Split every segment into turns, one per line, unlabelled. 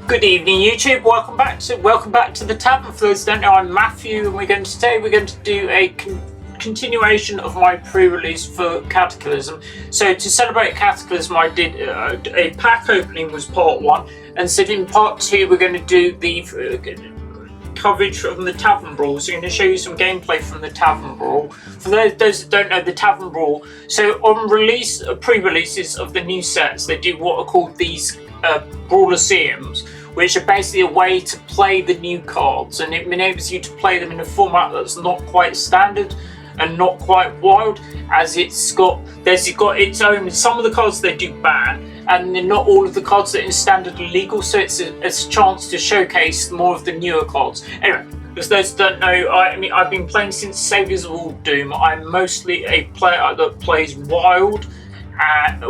Good evening, YouTube. Welcome back to the Tavern. For those who don't know, I'm Matthew, and today we're going to do a continuation of my pre-release for CATACLYSM. So to celebrate CATACLYSM, I did a pack opening was part 1, and so in part 2 we're going to do the coverage from the Tavern Brawl. So I'm going to show you some gameplay from the Tavern Brawl. For those that don't know, the Tavern Brawl, so on pre-releases of the new sets, they do what are called these Brawliseums, which are basically a way to play the new cards, and it enables you to play them in a format that's not quite standard and not quite wild, as it's got its own. Some of the cards they do ban, and then not all of the cards that are in standard are legal, so it's a chance to showcase more of the newer cards. Anyway, for those that don't know, I've been playing since Saviors of All Doom. I'm mostly a player that plays wild and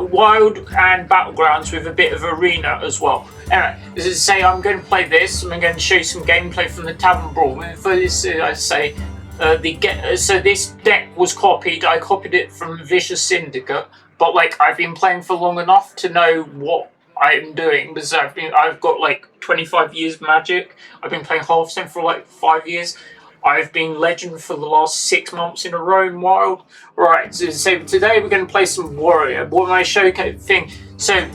battlegrounds with a bit of arena as well. Anyway, as I say, I'm going to play this, and I'm going to show you some gameplay from the Tavern Brawl. And for this, I say, so this deck was copied. I copied it from Vicious Syndicate, but like I've been playing for long enough to know what I'm doing, because I've got like 25 years Magic. I've been playing Hearthstone for like 5 years. I've been Legend for the last 6 months in a row in Wild. Right, so today we're going to play some Warrior. What my showcase thing. So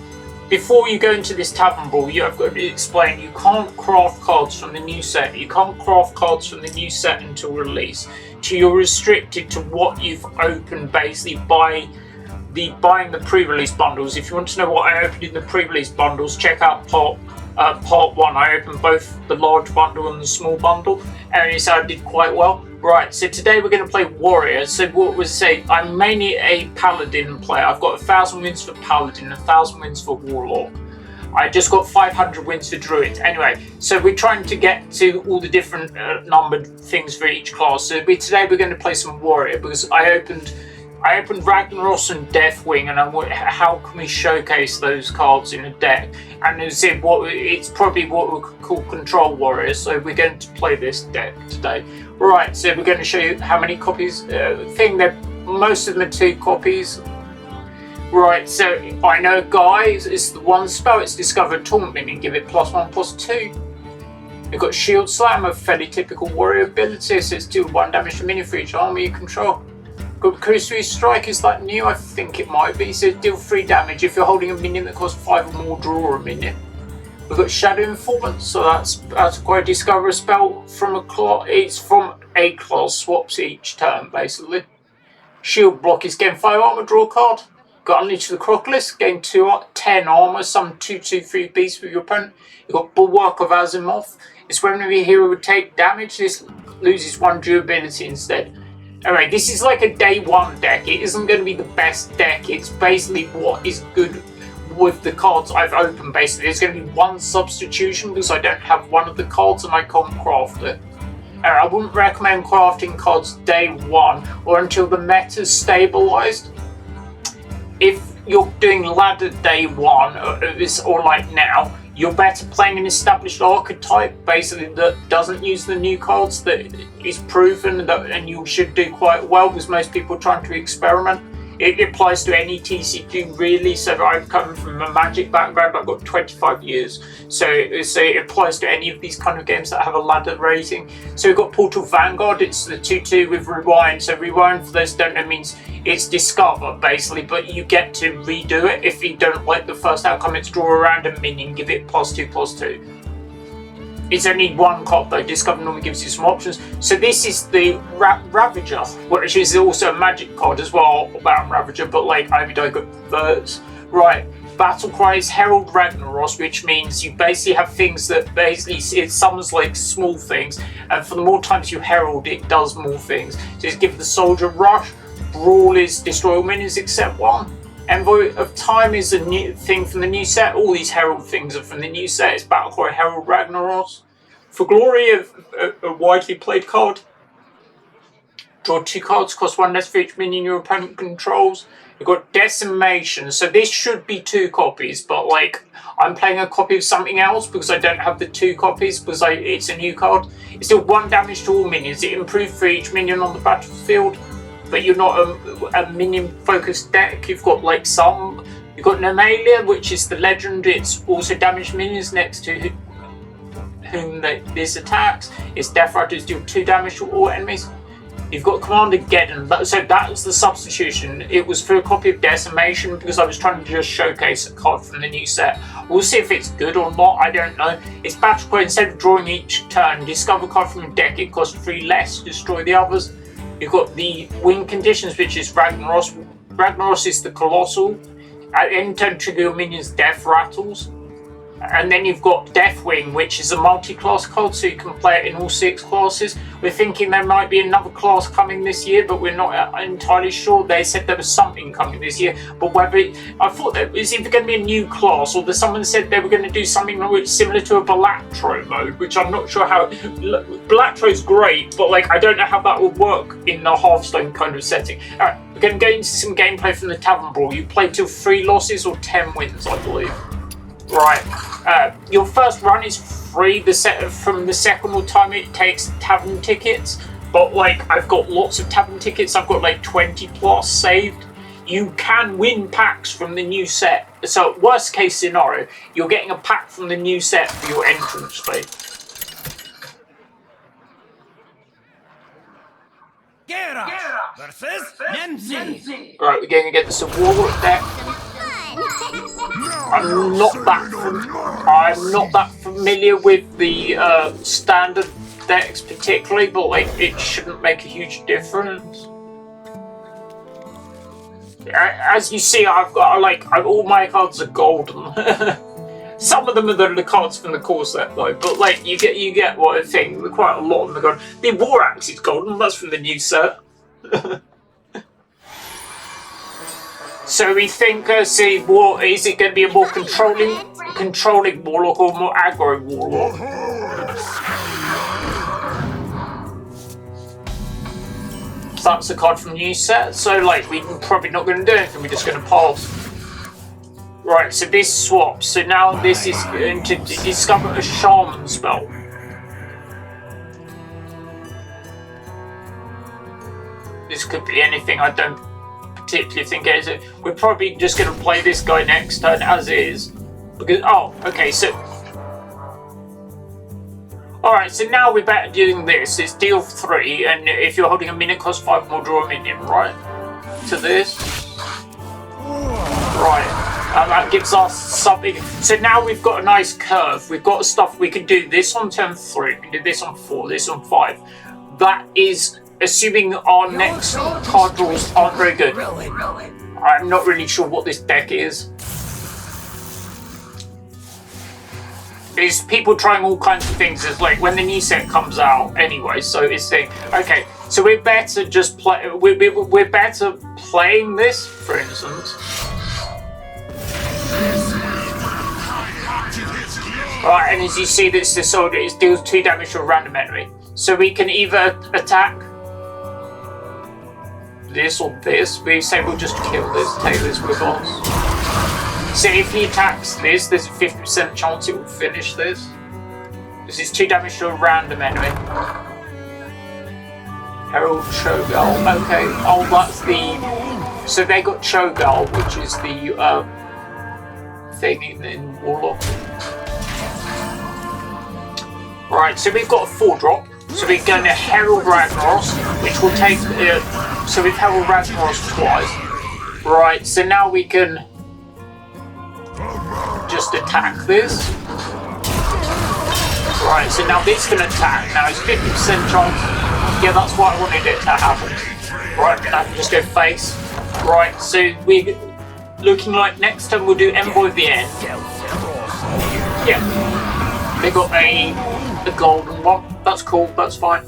before you go into this Tavern Brawl, I've got to explain, you can't craft cards from the new set. You can't craft cards from the new set until release. So you're restricted to what you've opened basically by buying the pre-release bundles. If you want to know what I opened in the pre-release bundles, check out part 1. I opened both the large bundle and the small bundle, and so I did quite well. Right, so today we're going to play Warrior. So what was say, I'm mainly a Paladin player. I've got 1,000 wins for Paladin, 1,000 wins for Warlock. I just got 500 wins for Druid. Anyway, so we're trying to get to all the different numbered things for each class. So today we're going to play some Warrior, because I opened Ragnaros and Deathwing, and how can we showcase those cards in a deck? And it's probably what we could call Control Warrior. So we're going to play this deck today. Right, so we're going to show you how many copies. Most of them are 2 copies. Right, so I know, guys, it's the 1 spell. It's Discover Taunt Minion, give it +1/+2. We've got Shield Slam, a fairly typical Warrior ability, so it's deal 1 damage to minion for each army you control. Got Crucible Strike, is that new? I think it might be. So deal 3 damage if you're holding a minion that costs 5 or more, draw a minion. We've got Shadow Informant, so that's quite a discover a spell from a class. It's from a class, swaps each turn basically. Shield Block is gain 5 armor, draw a card. Got Unleash the Crocodile, gain 10 armor, summon 2/2/3 beasts with your opponent. You've got Bulwark of Azimuth. It's whenever your hero would take damage, this loses 1 durability instead. Alright, this is like a day 1 deck. It isn't going to be the best deck. It's basically what is good with the cards I've opened. Basically, there's going to be 1 substitution because I don't have one of the cards and I can't craft it. I wouldn't recommend crafting cards day 1 or until the meta's stabilized. If you're doing ladder day 1 or like now, you're better playing an established archetype, basically, that doesn't use the new cards, that is proven, and you should do quite well, because most people are trying to experiment. It applies to any TCG, really. So I've come from a Magic background. I've got 25 years. So it applies to any of these kind of games that have a ladder rating. So we've got Portal Vanguard. It's the 2/2 with Rewind. So Rewind, for those who don't know, means it's discover, basically, but you get to redo it. If you don't like the first outcome, it's draw a random minion, give it +2/+2. It's only 1 card though. Discover normally gives you some options. So this is the Ravager, which is also a Magic card as well, about Ravager, but like I got birds. Right, Battle Cry is Herald Ragnaros, which means you basically have things that basically it summons like small things, and for the more times you herald, it does more things. So it's give the Soldier Rush. Brawl is destroy all minions except 1. Envoy of Time is a new thing from the new set. All these Herald things are from the new set. It's Battlecry Herald Ragnaros. For Glory, a widely played card. Draw 2 cards, cost 1 less for each minion your opponent controls. You've got Decimation. So this should be 2 copies, but like I'm playing a copy of something else because I don't have the 2 copies because it's a new card. It's still 1 damage to all minions. It improved for each minion on the battlefield. But you're not a minion-focused deck. You've got like some. You've got Nomalia, which is the legend. It's also damaged minions next to whom this attacks. Its Death Rattles deal 2 damage to all enemies. You've got Commander Geddon, so that's the substitution. It was for a copy of Decimation because I was trying to just showcase a card from the new set. We'll see if it's good or not, I don't know. It's battle point, instead of drawing each turn, discover a card from your deck, it costs 3 less to destroy the others. You've got the win conditions, which is Ragnaros. Ragnaros is the Colossal. At any turn, trigger your minions' Death Rattles. And then you've got Deathwing, which is a multi-class card, so you can play it in all 6 classes. We're thinking there might be another class coming this year, but we're not entirely sure. They said there was something coming this year, but whether I thought that it was either going to be a new class, or someone said they were going to do something similar to a Balatro mode, which I'm not sure how. Balatro's great, but like I don't know how that would work in a Hearthstone kind of setting. Alright, we're going to go into some gameplay from the Tavern Brawl. You play till 3 losses or 10 wins, I believe. Right, your first run is free. From the second time it takes tavern tickets, but like I've got lots of tavern tickets. I've got like 20 plus saved. You can win packs from the new set. So worst case scenario, you're getting a pack from the new set for your entrance fee.
Gera versus Nemzi.
Right, we're going against the Warlock deck. I'm not that familiar with the standard decks particularly, but like it shouldn't make a huge difference. As you see, I've got all my cards are golden. Some of them are the cards from the core set though, but like you get what I think. Quite a lot of them are golden. The War Axe is golden. That's from the new set. So we think, is it going to be a more controlling Warlock or more aggro Warlock? So that's a card from the new set. So like we're probably not going to do anything. We're just going to pass. Right. So this swaps. So now this is going to discover a Shaman spell. This could be anything. I don't particularly think it is. We're probably just going to play this guy next turn as is, because okay. So alright, so now we're back doing this. It's deal 3, and if you're holding a minion, cost 5 more, draw a minion, right? To this, right? That gives us something. So now we've got a nice curve. We've got stuff. We can do this on turn 3. We can do this on 4. This on 5. That is assuming our next card draws aren't very good. I'm not really sure what this deck is. There's people trying all kinds of things. It's like when the new set comes out anyway, so it's saying, okay, so we're better just play. We're better playing this, for instance. Right, and as you see, this soldier deals 2 damage to a random enemy. So we can either attack this or this. We say we'll just kill this, take this with us. So if he attacks this, there's a 50% chance it will finish this. This is 2 damage to a random enemy. Herald Cho'Gall, okay. Oh, that's the... So they got Cho'Gall, which is the thing in Warlock. Right, so we've got a 4-drop. So we're going to Herald Ragnaros, which will take... so we've Herald Ragnaros twice. Right, so now we can just attack this. Right, so now this can attack. Now it's 50% chance. Yeah, that's what I wanted it to happen. Right, I can just go face. Right, so we're looking like next time we'll do Envoy of the End. Yeah. They got a golden one. That's cool. That's fine.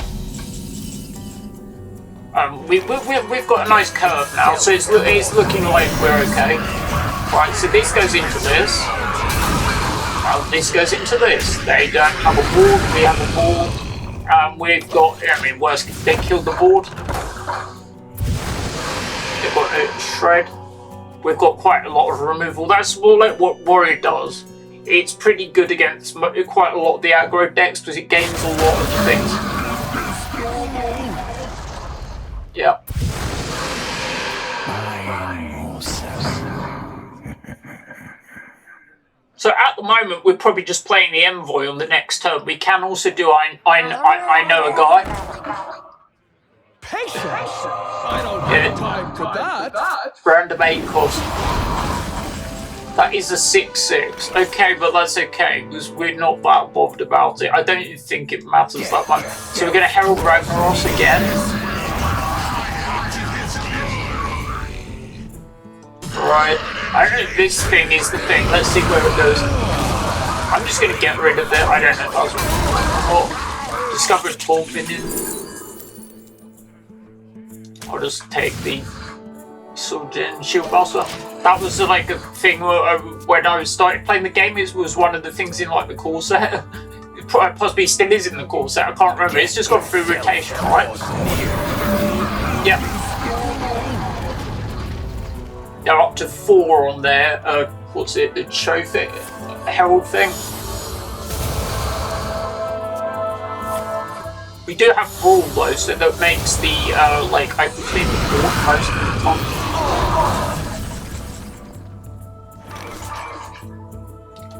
We've got a nice curve now, so it's looking like we're okay. Right, so this goes into this. This goes into this. They don't have a board. We have a board. We've got. I mean, worst they killed the board. They've got a shred. We've got quite a lot of removal. That's more like what Warrior does. It's pretty good against quite a lot of the aggro decks because it gains a lot of things. Yeah. So at the moment, we're probably just playing the envoy on the next turn. We can also do I know a guy.
Patience. I don't have time for that.
Random 8 cost. That is a 6/6. Okay, but that's okay because we're not that bothered about it. I don't think it matters that much. So we're going to Herald Ragnaros again. Right. I don't know if this thing is the thing. Let's see where it goes. I'm just going to get rid of it. I don't know if that's what. Discover a tall minion. I'll just take the Soljin Shield Master. That was like a thing when I started playing the game. It was one of the things in like the core set. It possibly still is in the core set. I can't remember. It's just gone through rotation, right? Yep. There are up to 4 on there. What's it? The show thing, Herald thing. We do have Brawl though, so that makes the like I can clean the board most of the time.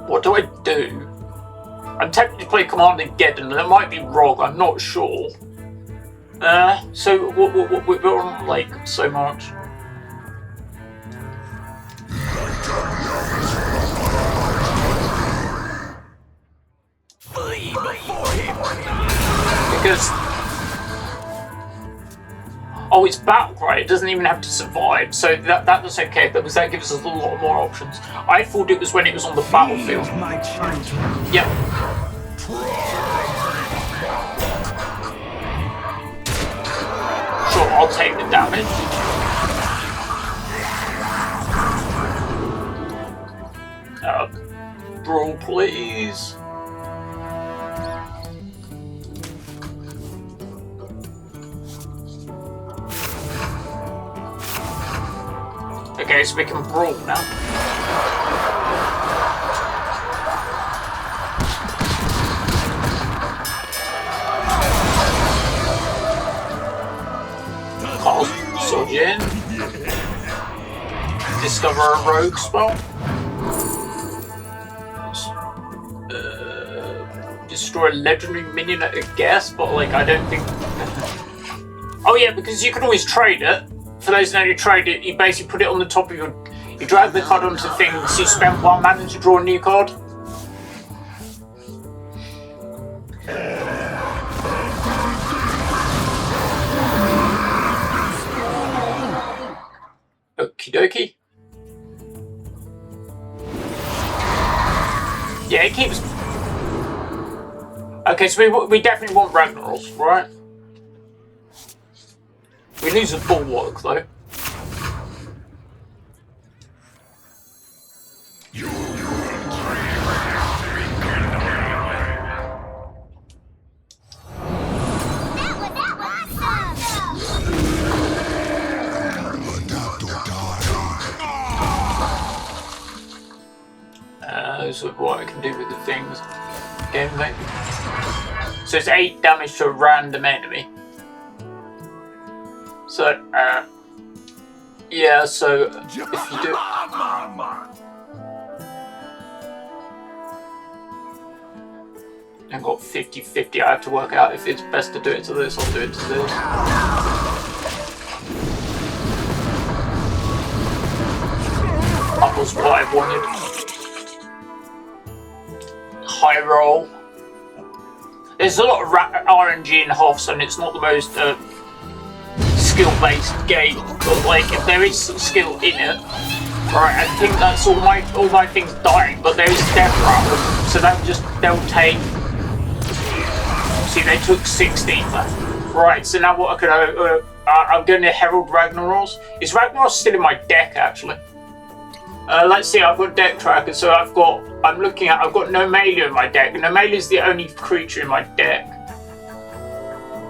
What do I do? I'm tempted to play Commander Geddon, and that might be wrong. I'm not sure. So what we're on like so much. Because oh, it's battle cry. It doesn't even have to survive, so that's okay because that gives us a lot more options. I thought it was when it was on the battlefield. Yep. Sure, I'll take the damage. Brawl, please. Okay, so we can brawl now. Call Soljin. Discover a rogue spell. Destroy a legendary minion at a guess, but like I don't think. Oh yeah, because you can always trade it. For those who know you trade it, you basically put it on the top of your. You drag the card onto the thing, so you spend 1 mana to draw a new card. Okie dokie. Yeah, it keeps. Okay, so we definitely want Ragnaros, right? We lose a bulwark though. So what I can do with the things. Game thing. So it's 8 damage to a random enemy. So, yeah, so if you do. I've got 50-50. I have to work out if it's best to do it to this or do it to this. That was what I wanted. High roll. There's a lot of RNG in Hearthstone. It's not the most skill-based game, but like if there is some skill in it, right? I think that's all my things dying, but there is death rattle, so they'll take. See, they took 16 left. Right, so now what I'm going to Herald Ragnaros. Is Ragnaros still in my deck actually? Let's see, I've got deck tracker, so I've got Nomalia in my deck. Nomalia is the only creature in my deck.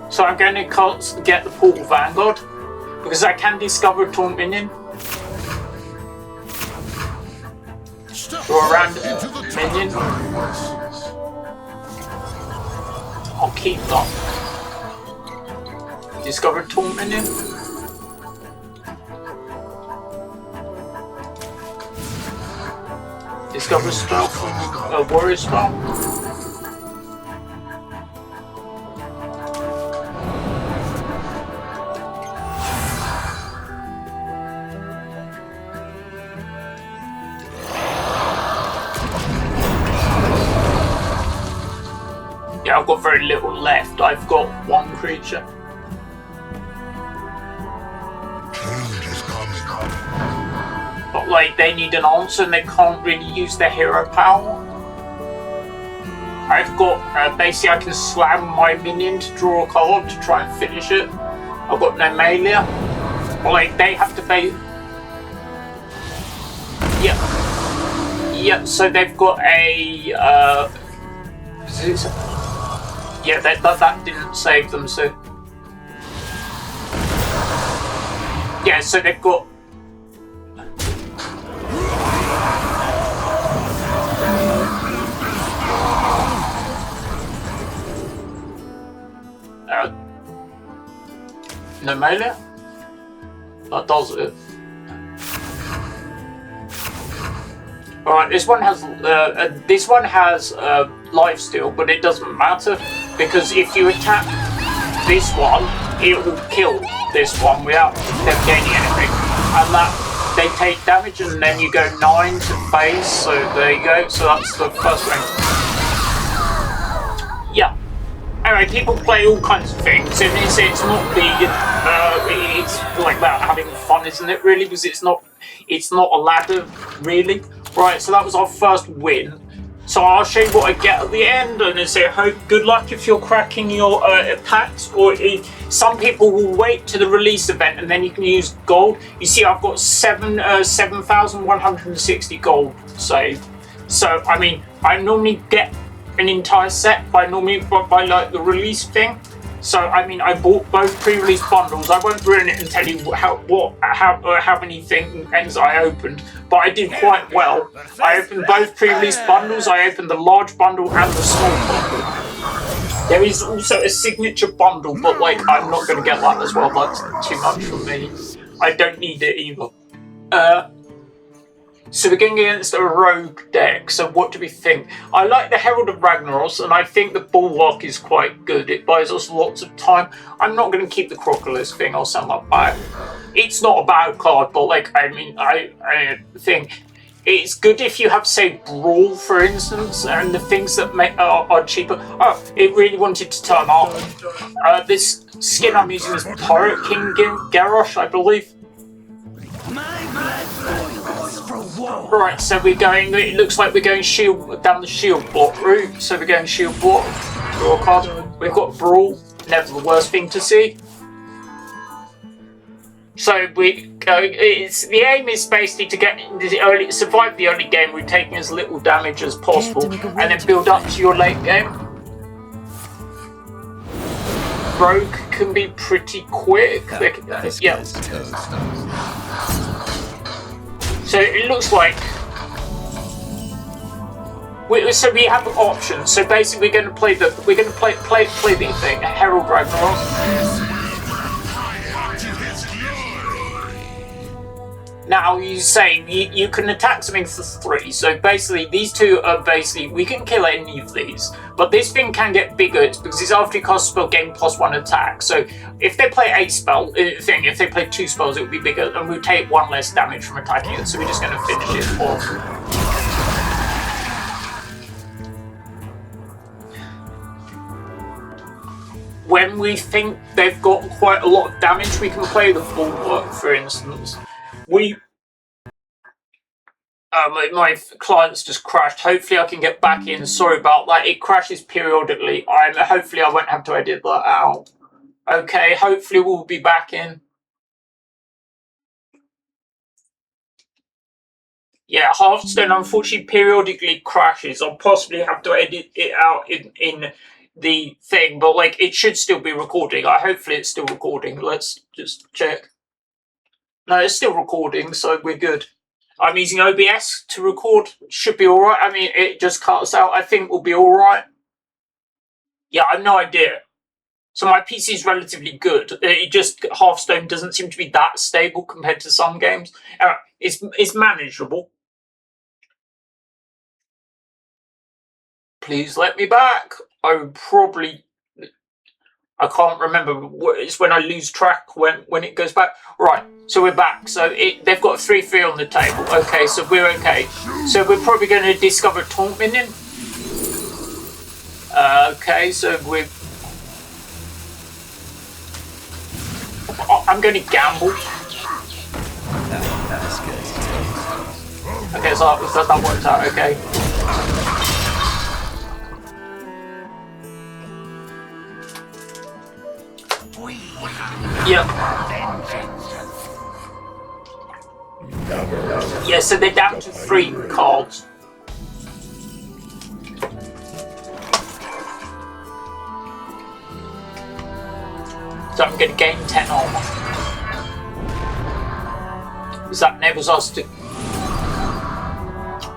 So I'm going to get the Portal Vanguard, because I can discover a Taunt Minion. Or a random minion. I'll keep that. Discover a Taunt Minion. discover spell from a warrior spell. Yeah, I've got very little left. I've got one creature. But like, they need an answer and they can't really use their hero power. I've got, basically I can slam my minion to draw a card to try and finish it. I've got no melee. But like, they have to pay... Yeah, so they've got a, yeah, that didn't save them, so... Yeah, so they've got... no melee? That does it. Alright, this one has lifesteal, but it doesn't matter because if you attack this one, it will kill this one without them gaining anything. And that they take damage, and then you go 9 to base. So there you go. So that's the first thing. Yeah. Anyway, people play all kinds of things, and it's not the it's like about having fun, isn't it? Really, because it's not a ladder, really. Right, so that was our first win. So I'll show you what I get at the end, and say, hope good luck if you're cracking your packs, or some people will wait to the release event and then you can use gold. You see, I've got 7,160 gold saved. So I mean, I normally get an entire set by like the release thing. So I mean, I bought both pre-release bundles. I won't ruin it and tell you how many things I opened, but I did quite well. I opened both pre-release bundles. I opened the large bundle and the small bundle. There is also a signature bundle, but like I'm not going to get that as well. That's too much for me. I don't need it either. So we're going against a rogue deck, so what do we think? I like the Herald of Ragnaros, and I think the Bulwark is quite good. It buys us lots of time. I'm not going to keep the Crocodilus thing, I'll send that back. It's not a bad card, but like, I mean, I think it's good if you have, say, Brawl, for instance, and the things that are cheaper. Oh, it really wanted to turn off. This skin I'm using is Pirate King Garrosh, I believe. Right, so we're going, it looks like we're going down the shield block route, so we're going shield block, draw a card. We've got Brawl, never the worst thing to see. So the aim is basically to get survive the early game with taking as little damage as possible, and then build up to your late game. Rogue can be pretty quick. Yeah. So it looks like we have options. So basically, we're going to play the thing, Herald Ragnaros. Now you say you can attack something for 3. So basically, these two are we can kill any of these, but this thing can get bigger. It's because it's after you cast a spell, gain +1 attack. So if they play a spell if they play 2 spells, it will be bigger, and we'll take 1 less damage from attacking it. So we're just going to finish it off. When we think they've got quite a lot of damage, we can play the Bulwark, for instance. My client's just crashed. Hopefully I can get back in. Sorry about that. It crashes periodically. Hopefully I won't have to edit that out. Okay, hopefully we'll be back in. Yeah, Hearthstone unfortunately periodically crashes. I'll possibly have to edit it out in the thing, but like it should still be recording. Hopefully it's still recording. Let's just check. No, it's still recording, so we're good. I'm using OBS to record. Should be alright. I mean, it just cuts out. I think we'll be alright. Yeah, I have no idea. So my PC is relatively good. It just, Hearthstone doesn't seem to be that stable compared to some games. It's manageable. Please let me back. I can't remember. It's when I lose track when it goes back. Right, so we're back. So they've got 3-3 on the table. Okay, so we're okay. So we're probably going to discover taunt minion. Okay, so I'm going to gamble. Okay, so that worked out. Okay. Yep. Yeah, so they're down to 3 cards. So I'm going to gain 10 armor. Because that enables us to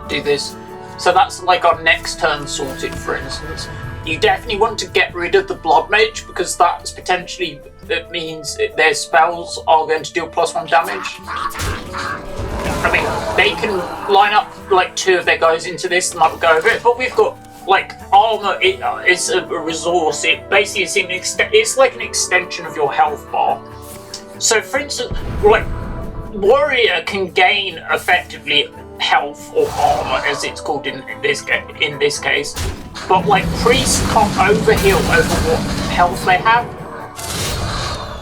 do this. So that's like our next turn sorted, for instance. You definitely want to get rid of the Blood Mage because that's potentially, it means their spells are going to deal +1 damage. I mean, they can line up like 2 of their guys into this and that would go over it, but we've got like armor. It's a resource. It basically is it's like an extension of your health bar. So, for instance, like warrior can gain effectively health or armor, as it's called in this case, but like priests can't overheal over what health they have.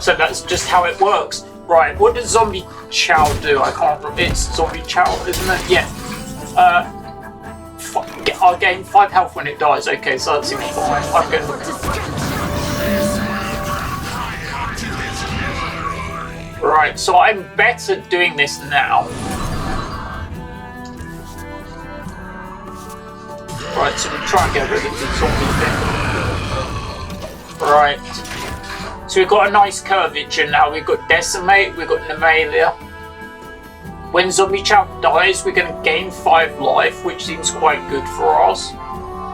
So that's just how it works. Right, what does Zombie Chow do? I can't remember. It's Zombie Chow, isn't it? Yeah. I'll gain 5 health when it dies. Okay, so that seems fine. I'm going to... Right, so I'm better doing this now. Right, so we try and get rid of the zombie thing. Right. So we've got a nice curvature now. We've got Decimate, we've got Nemalia. When Zombie Chow dies, we're going to gain 5 life, which seems quite good for us.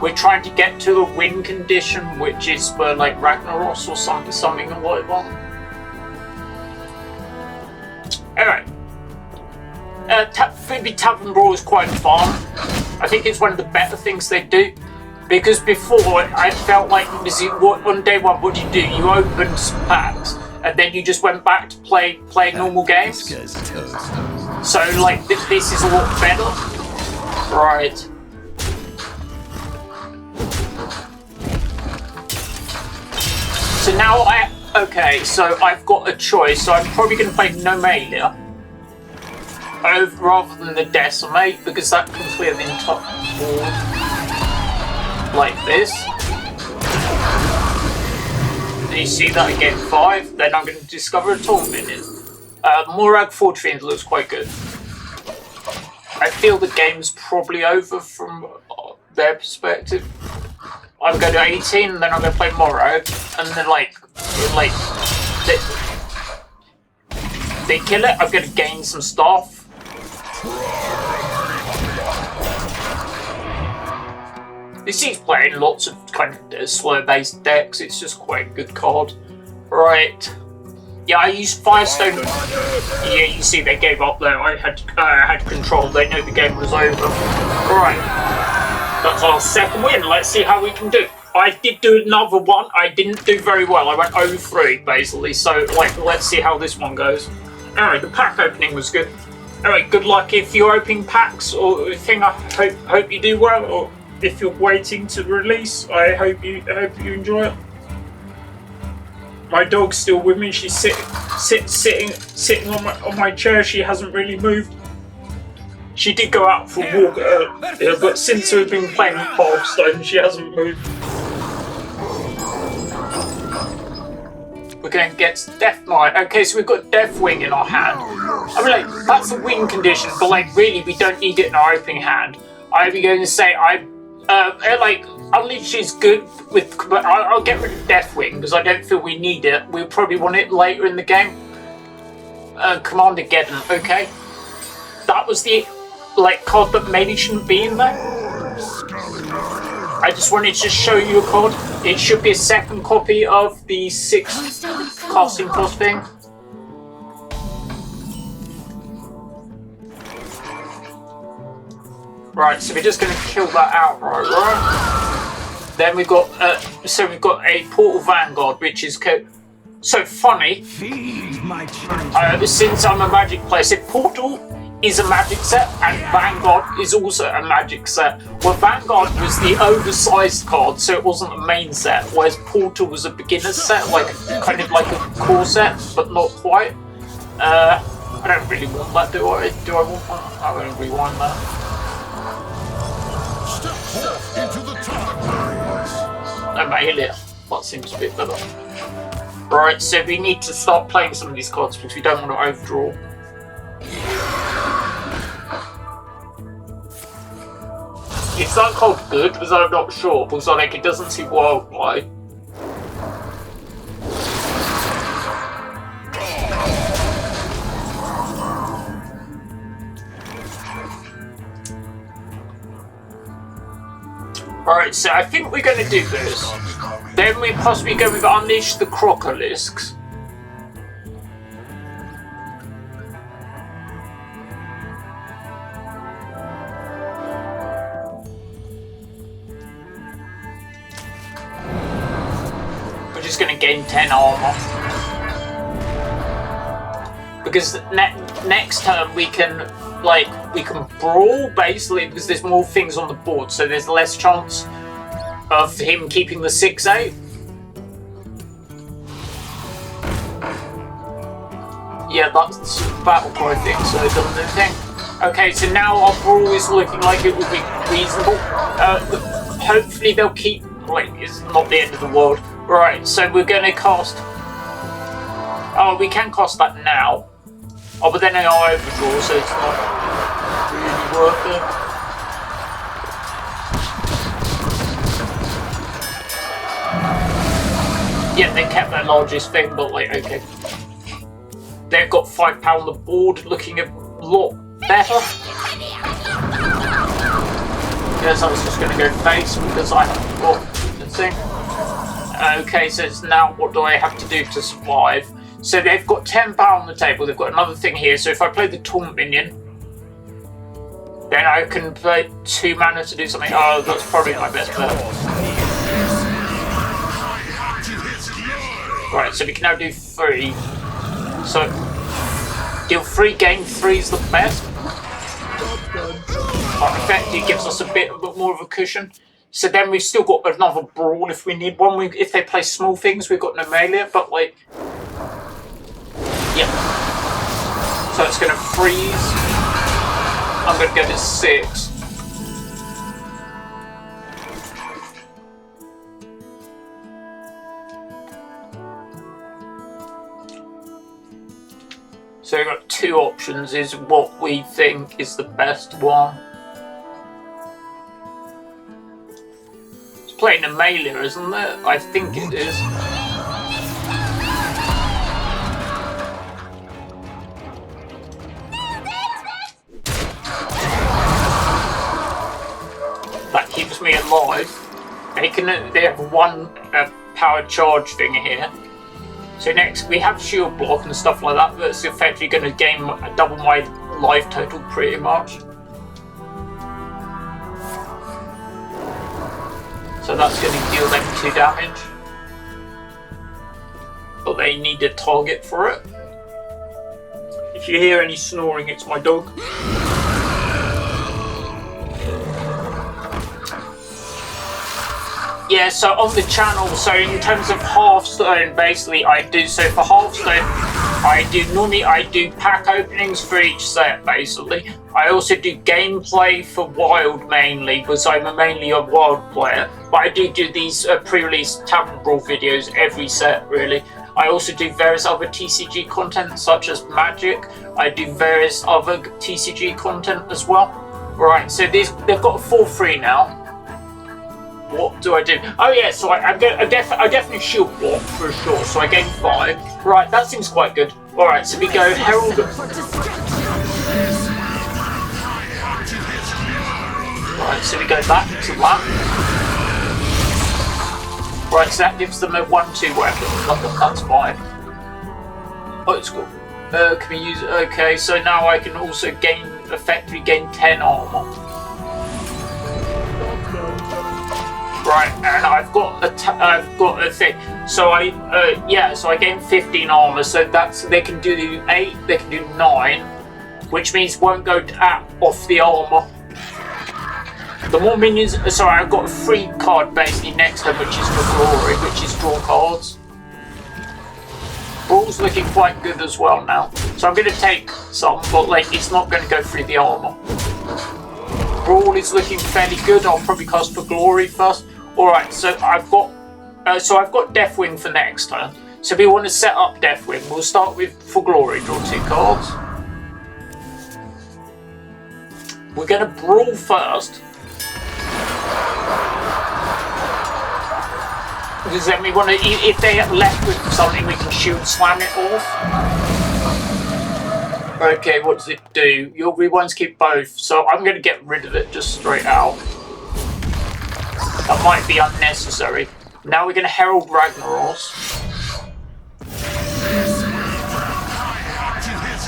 We're trying to get to a win condition, which is for like Ragnaros or something like that. Anyway, maybe Tavern Brawl is quite fun. I think it's one of the better things they do. Because before, I felt like on day 1, what do? You opened some packs, and then you just went back to play normal games. So, like, this is a lot better. Right. So now okay, so I've got a choice. So I'm probably going to play Nomalia rather than the Decimate, because that can clear the entire board like this. Do you see that I get 5? Then I'm going to discover a taunt minion. Morag Forge Fiend looks quite good. I feel the game's probably over from their perspective. I'm going to 18, and then I'm going to play Morag, and then they kill it. I'm going to gain some stuff. This is playing lots of kind of slow-based decks. It's just quite a good card. Right. Yeah, I used Firestone. Yeah, you see they gave up there. I had control. They knew the game was over. Right. That's our second win. Let's see how we can do. I did do another one. I didn't do very well. I went 0-3 basically. So let's see how this one goes. Anyway, the pack opening was good. Anyway, good luck if you're opening packs or thing. I hope you do well. Or if you're waiting to release, I hope you enjoy it. My dog's still with me. She's sitting on my chair. She hasn't really moved. She did go out for a walk, but since we've been playing Hearthstone, she hasn't moved. We're going to get Death Knight. Okay, so we've got Death Wing in our hand. I mean, like, that's a win condition, but like, really, we don't need it in our opening hand. I'm going to say Unleash is good, but I'll get rid of Deathwing because I don't feel we need it. We'll probably want it later in the game. Commander Geddon, okay. That was the card that maybe shouldn't be in there. I just wanted to show you a card. It should be a second copy of the 6th casting cost thing. Right, so we're just going to kill that outright, right? Then we've got we've got a Portal Vanguard, which is so funny.
Feed my child.
Since I'm a Magic player, so Portal is a Magic set and Vanguard is also a Magic set. Well, Vanguard was the oversized card, so it wasn't a main set, whereas Portal was a beginner set, like kind of like a core set, but not quite. I don't really want that, do I? Do I want that? I don't really want that.
Step into the top.
Amelia. That seems a bit better. Right, so we need to start playing some of these cards because we don't want to overdraw. Is that card good? Because I'm not sure, because like it doesn't see wildlife. Alright, so I think we're going to do this. Then we possibly go with Unleash the Crocolisk. We're just going to gain 10 armor. Because next turn we can brawl basically because there's more things on the board, so there's less chance of him keeping the 6-8. Yeah, that's battle cry thing, so it doesn't do anything. Okay, so now our brawl is looking like it will be reasonable. Hopefully they'll keep. Wait, it's not the end of the world. Right, so we're going to cast. Oh, we can cast that now. Oh, but then they are overdraw, so it's not really worth it. Yeah, they kept their largest thing, but like, okay. They've got £5 on the board, looking a lot better. Guess I was just going to go face because I haven't got the thing. Okay, so it's now what do I have to do to survive? So they've got £10 on the table, they've got another thing here, so if I play the Taunt Minion, then I can play 2 mana to do something. Oh, that's probably my best bet. Right, so we can now do 3. So, deal 3, gain 3 is the best. But effectively gives us a bit more of a cushion. So then we've still got another Brawl if we need one. If they play small things, we've got an Amelia, but like... Yeah. So it's going to freeze. I'm going to go to 6. So we've got 2 options, is what we think is the best one. It's playing Amelia, isn't it? I think it is. That keeps me alive. They have 1 powered charge thing here. So next we have shield block and stuff like that. That's effectively going to gain double my life total pretty much. So that's going to deal them 2 damage. But they need a target for it. If you hear any snoring, it's my dog. Yeah, so on the channel, so in terms of Hearthstone, basically I do, so for Hearthstone, I do pack openings for each set, basically. I also do gameplay for Wild mainly, because I'm mainly a Wild player, but I do these pre-release Tavern Brawl videos every set, really. I also do various other TCG content, such as Magic. I do various other TCG content as well. Right, so they've got a 4-3 now. What do I do? Oh yeah, so I definitely shield block for sure, so I gain 5. Right, that seems quite good. Alright, so we go Herald. Right, so we go back to that. Right, so that gives them a 1-2 weapon. That's fine. Oh, it's cool. Can we use it? Okay, so now I can also effectively gain 10 armor. Right, and I've got a thing. So so I gain 15 armor. So they can do 8, they can do 9, which means won't go off the armor. The more minions. Sorry, I've got a free card basically next to them, which is for glory, which is draw cards. Brawl's looking quite good as well now. So I'm going to take some, but like it's not going to go through the armor. Brawl is looking fairly good. I'll probably cast for glory first. All right, so I've got Deathwing for next turn. So we want to set up Deathwing. We'll start with for glory. Draw 2 cards. We're going to Brawl first. Because then we want to, if they are left with something, we can shield slam it off. Okay, what does it do? We want to keep both, so I'm going to get rid of it just straight out. That might be unnecessary. Now we're going to Herald Ragnaros.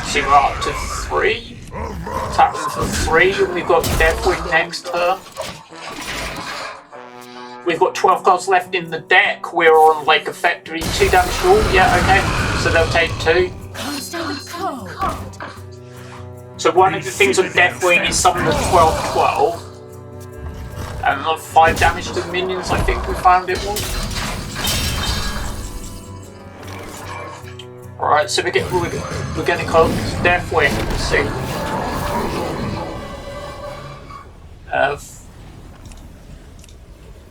See, we're up to 3. Tavern for 3, and we've got Deathwing next turn. We've got 12 cards left in the deck. We're on like effectively 2 damage short. Yeah, okay. So they'll take 2. So one of the things on Deathwing is summon the 12/12. And another 5 damage to the minions, I think we found it was. Alright, so we're going to call Deathwing. Let's see.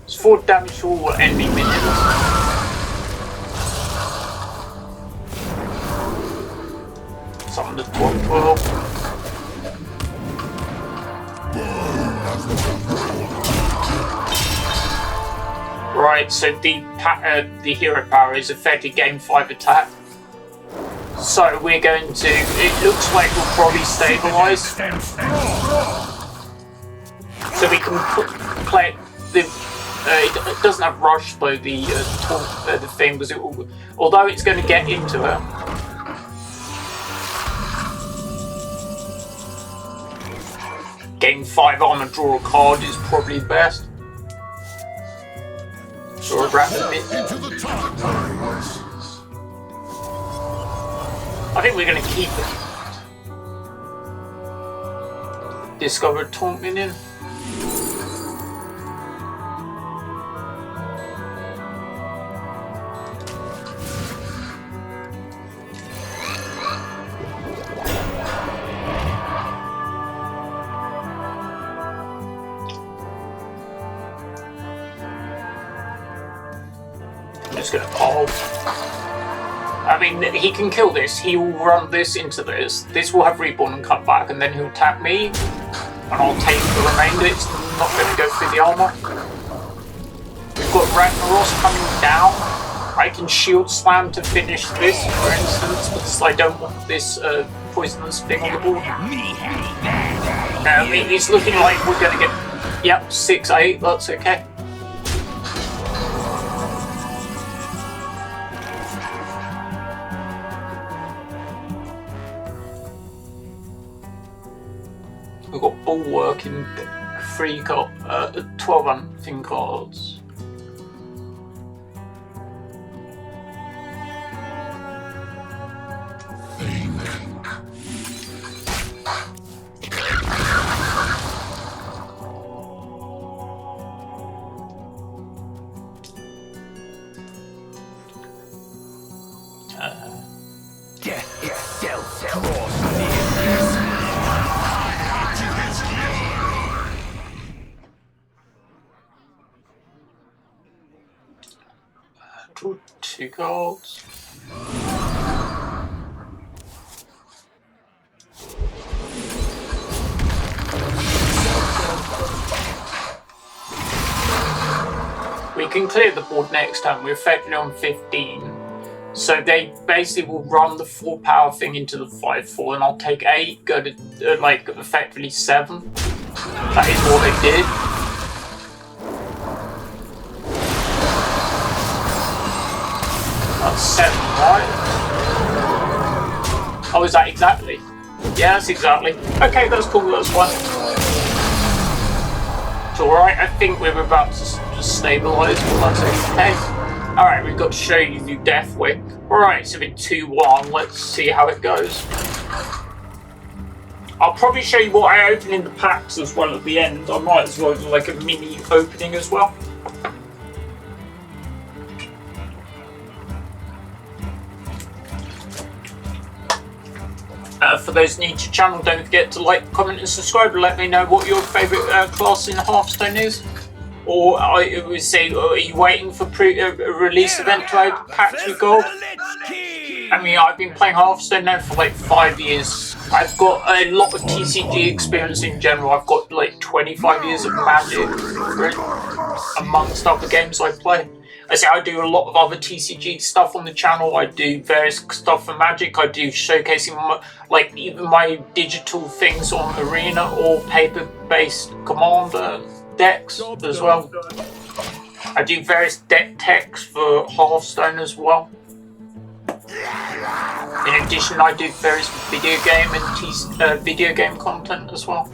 It's 4 damage to all enemy minions. Summon the 12/12. Right, so the hero power is effectively gain 5 attack. So we're going to. It looks like we'll probably stabilize. So we can play the. It doesn't have rush though, the thing, because although it's going to get into her. Gain 5 armor, draw a card is probably best. Draw a rapid mid. I think we're going to keep it. Discover a taunt minion. Just gonna call. I mean, he can kill this. He will run this into this. This will have reborn and cut back, and then he'll tap me, and I'll take the remainder. It's not going to go through the armor. We've got Ragnaros coming down. I can shield slam to finish this, for instance, because I don't want this poisonous thing on the board. It's looking like we're going to get, yep, 6/8. That's okay. We've got Bulwark in 12 hunting cards.
Death itself draws near.
Draw 2 cards. We can clear the board next time. We're effectively on 15. So they basically will run the 4 power thing into the 5/4, and I'll take 8, go to like effectively 7. That is what they did. That's 7, right? Oh, is that exactly? Yeah, that's exactly. Okay, that's cool, that's one. It's alright, I think we're about to just stabilise, but that's okay. Alright, we've got to show you the Deathwing. Alright, so we're 2-1, let's see how it goes. I'll probably show you what I open in the packs as well at the end. I might as well do like a mini opening as well. For those new to the channel, don't forget to like, comment and subscribe and let me know what your favourite class in Hearthstone is. Or I would say, are you waiting for a release event to open packs with gold? I mean, I've been playing Hearthstone now for like 5 years. I've got a lot of TCG experience in general. I've got like 25 years of Magic amongst other games I play. I say I do a lot of other TCG stuff on the channel. I do various stuff for Magic. I do showcasing like even my digital things on Arena or paper-based Commander decks as well. I do various deck techs for Hearthstone as well. In addition, I do various video game and video game content as well.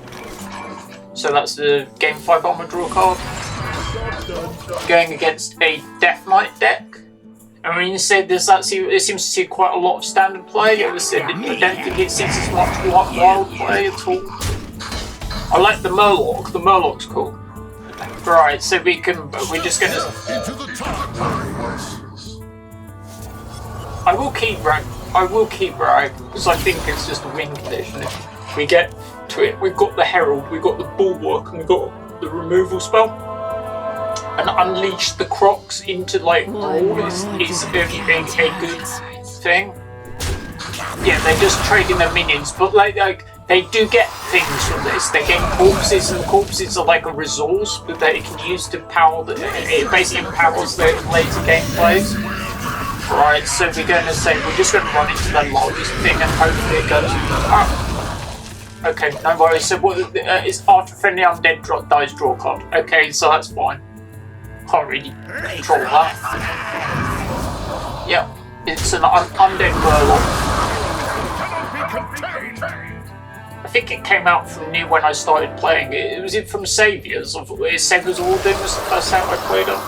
So that's the Game 5 Armor Draw card. Going against a Death Knight deck. I mean, you said it seems to see quite a lot of standard play. I don't think it sees as much wild play at all. I like the Murloc. The Murloc's cool. Right, so we're just gonna. I will keep Rag because I think it's just a win condition. If we get to it, we've got the Herald, we've got the Bulwark, and we've got the removal spell. And unleash the Crocs into like Brawl is a good thing. Yeah, they're just trading their minions, but like they do get things from this. They gain corpses, and corpses are like a resource that they can use to power. It basically empowers their later gameplays. Right, so we're going to say we're just going to run into the largest thing and hopefully it goes. Okay, no worries. So it's after friendly undead dies draw card. Okay, so that's fine. Can't really control that. Yep, it's an undead Murloc. I think it came out from new when I started playing it. Was it from Saviors? Saviors Order was the first time I played it.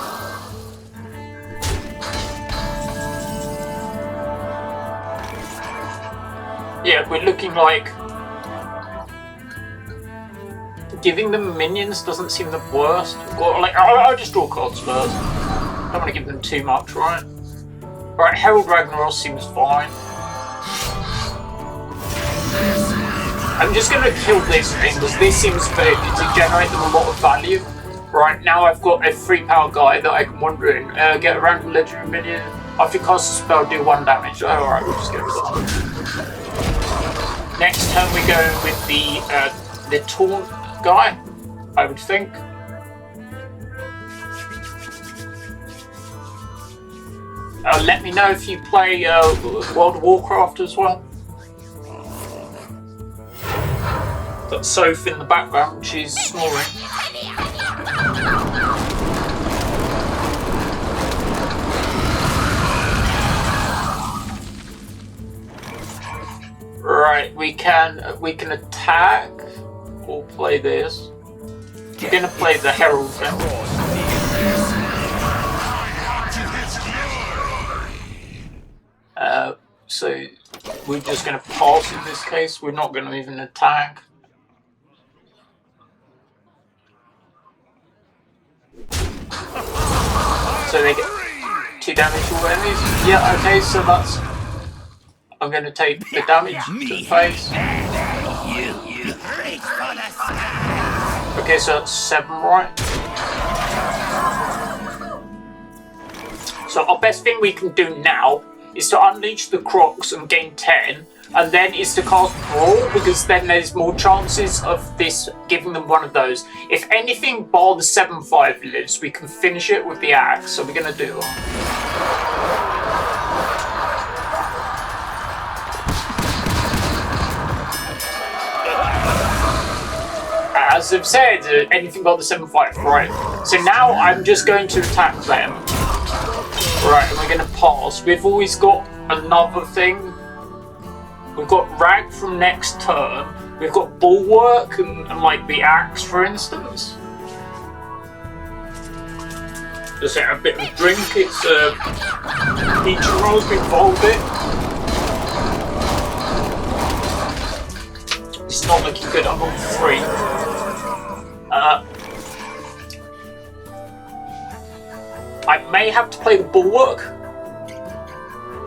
Yeah, we're looking like giving them minions doesn't seem the worst. Or like, I'll just draw cards first. Don't want to give them too much, right? Right, Herald Ragnaros seems fine. I'm just going to kill this thing because this seems to generate them a lot of value. Right, now I've got a 3-power guy that I can wander in, get a random legendary minion. After you cast a spell, do 1 damage. Alright, we'll just get rid of that. Next turn we go with the taunt guy, I would think. Let me know if you play World of Warcraft as well. Got Soph in the background, she's snoring. Right, we can attack or play this. We're gonna play the Herald then. So we're just gonna pass in this case. We're not gonna even attack. So they get 2 damage to enemies. Yeah, okay, so that's. I'm going to take the damage to the face. Okay, so that's 7, right? So our best thing we can do now is to unleash the Crocs and gain 10, and then is to cast Brawl, because then there's more chances of this giving them one of those. If anything bar the 7/5 lives, we can finish it with the axe, so we're going to do that. As I've said, anything about the 7/5, right? So now I'm just going to attack them. Right, and we're going to pass. We've always got another thing. We've got Rag from next turn. We've got Bulwark and like the axe, for instance. Just a bit of a drink. It's peach and raspberry velvet. It's not looking good. I'm on 3. I may have to play the bulwark.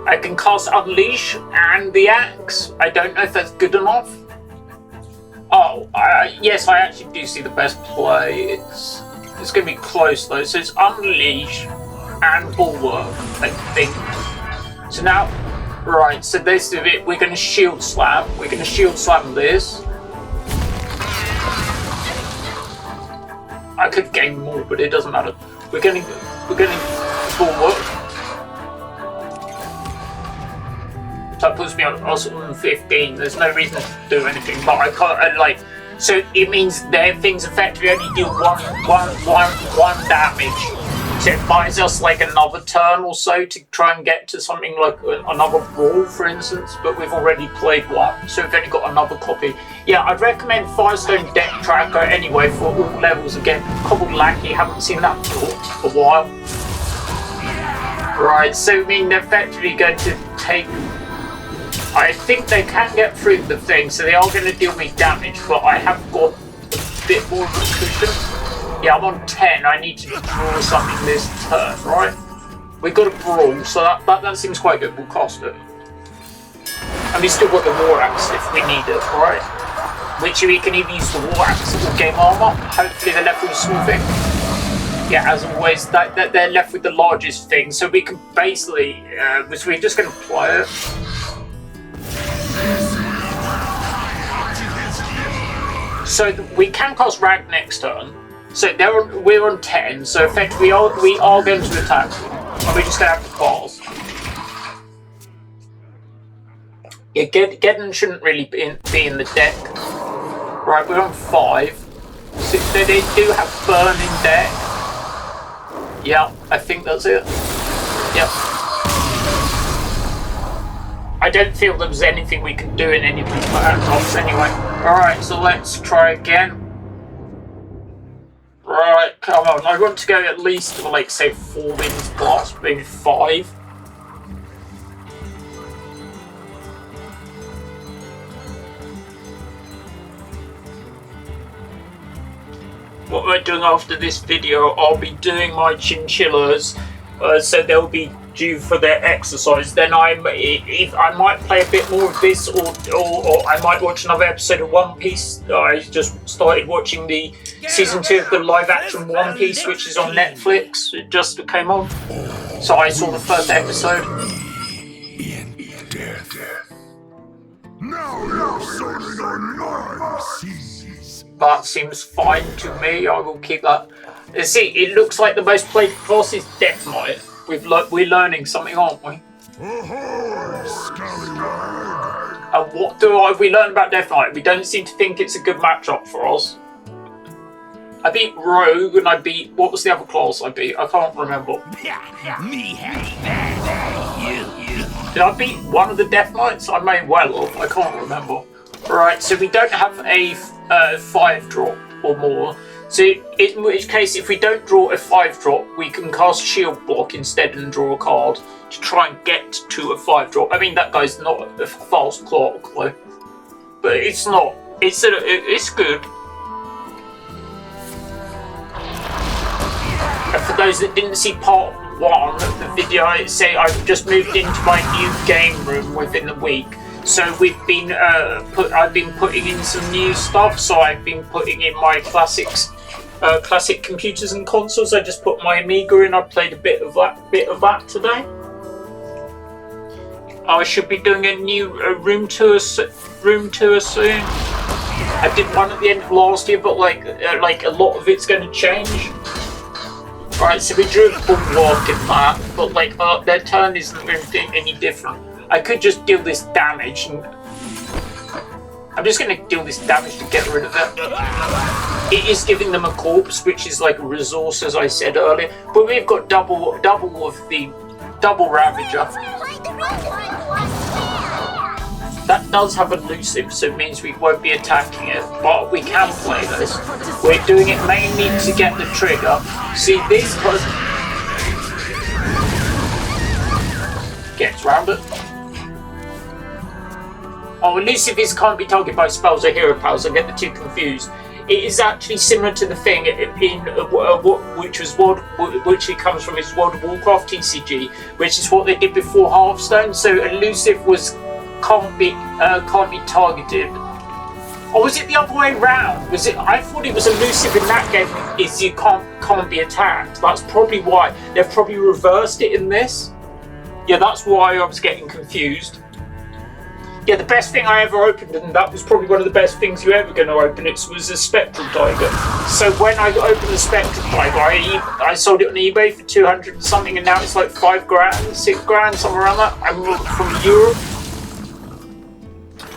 I can cast Unleash and the Axe. I don't know if that's good enough. Oh, yes, I actually do see the best play. It's going to be close though. So it's Unleash and Bulwark, I think. So now, right, so this is it. We're going to Shield Slam. We're going to Shield Slam this. I could gain more, but it doesn't matter. We're going to Bulwark. So that puts me on 15. There's no reason to do anything, but I can't, so it means their things effectively only do one damage. So it buys us like another turn or so to try and get to something like another Brawl, for instance, but we've already played one, so we've only got another copy. Yeah, I'd recommend Hearthstone Deck Tracker anyway for all levels again. Cobbled Lackey, haven't seen that for a while. Right, so I mean they're effectively going to take... I think they can get through the thing, so they are going to deal me damage, but I have got a bit more of a cushion. Yeah, I'm on 10, I need to draw something this turn, right? We've got a Brawl, so that seems quite good, we'll cost it. And we still got the War Axe if we need it, right? Which we can even use the War Axe or Game Armor, hopefully they're left with a small thing. Yeah, as always, they're left with the largest thing, so we can basically, we're just going to play it. So we can cast Rag next turn. So we're on 10. So effectively we are going to attack, and we're just going to have to pass. Yeah, Geddon shouldn't really be in the deck. Right, we're on 5. So they do have Burn in deck. Yeah, I think that's it. Yep. I don't feel there was anything we could do in any of these matchups anyway. Alright, so let's try again. Right, come on. I want to go at least for, like, say 4 wins plus, maybe 5. What we're doing after this video, I'll be doing my chinchillas, so they'll be due for their exercise. Then I might play a bit more of this, or I might watch another episode of One Piece. I just started watching the season 2 of the live-action One Piece, which is on Netflix. It just came on, so I saw the first episode. That seems fine to me. I will keep that. See, it looks like the most played class is Death Knight. We're learning something, aren't we? And what have we learned about Death Knight? We don't seem to think it's a good matchup for us. I beat Rogue and I beat... What was the other class I beat? I can't remember. Did I beat one of the Death Knights? I may well have. I can't remember. Right, so we don't have a 5-drop or more. So in which case, if we don't draw a 5-drop, we can cast Shield Block instead and draw a card to try and get to a 5-drop. I mean, that guy's not a fast clock, though. But it's not. It's good. And for those that didn't see part 1 of the video, I'd say I've just moved into my new game room within the week. So we've been I've been putting in some new stuff. So I've been putting in my classic computers and consoles. I just put my Amiga in. I played a bit of that today. I should be doing a new room tour soon. I did one at the end of last year, but like a lot of it's going to change. Right, so we drew a bulwark in that, but like their turn isn't really any different. I could just deal this damage, and I'm just going to deal this damage to get rid of it. It is giving them a corpse, which is like a resource, as I said earlier, but we've got double Ravager. That does have elusive, so it means we won't be attacking it, but we can play this. We're doing it mainly to get the trigger. See, this gets around it. Oh, elusive can't be targeted by spells or hero powers. I get the two confused. It is actually similar to the thing which it comes from is World of Warcraft TCG, which is what they did before Hearthstone. So elusive can't be targeted. Or was it the other way around? Was it? I thought it was elusive in that game. Is you can't be attacked. That's probably why they've probably reversed it in this. Yeah, that's why I was getting confused. Yeah, the best thing I ever opened, and that was probably one of the best things you're ever going to open, was a Spectral Tiger. So when I opened the Spectral Tiger, I sold it on eBay for 200 and something, and now it's like 5 grand, 6 grand, somewhere around that. I'm from Europe.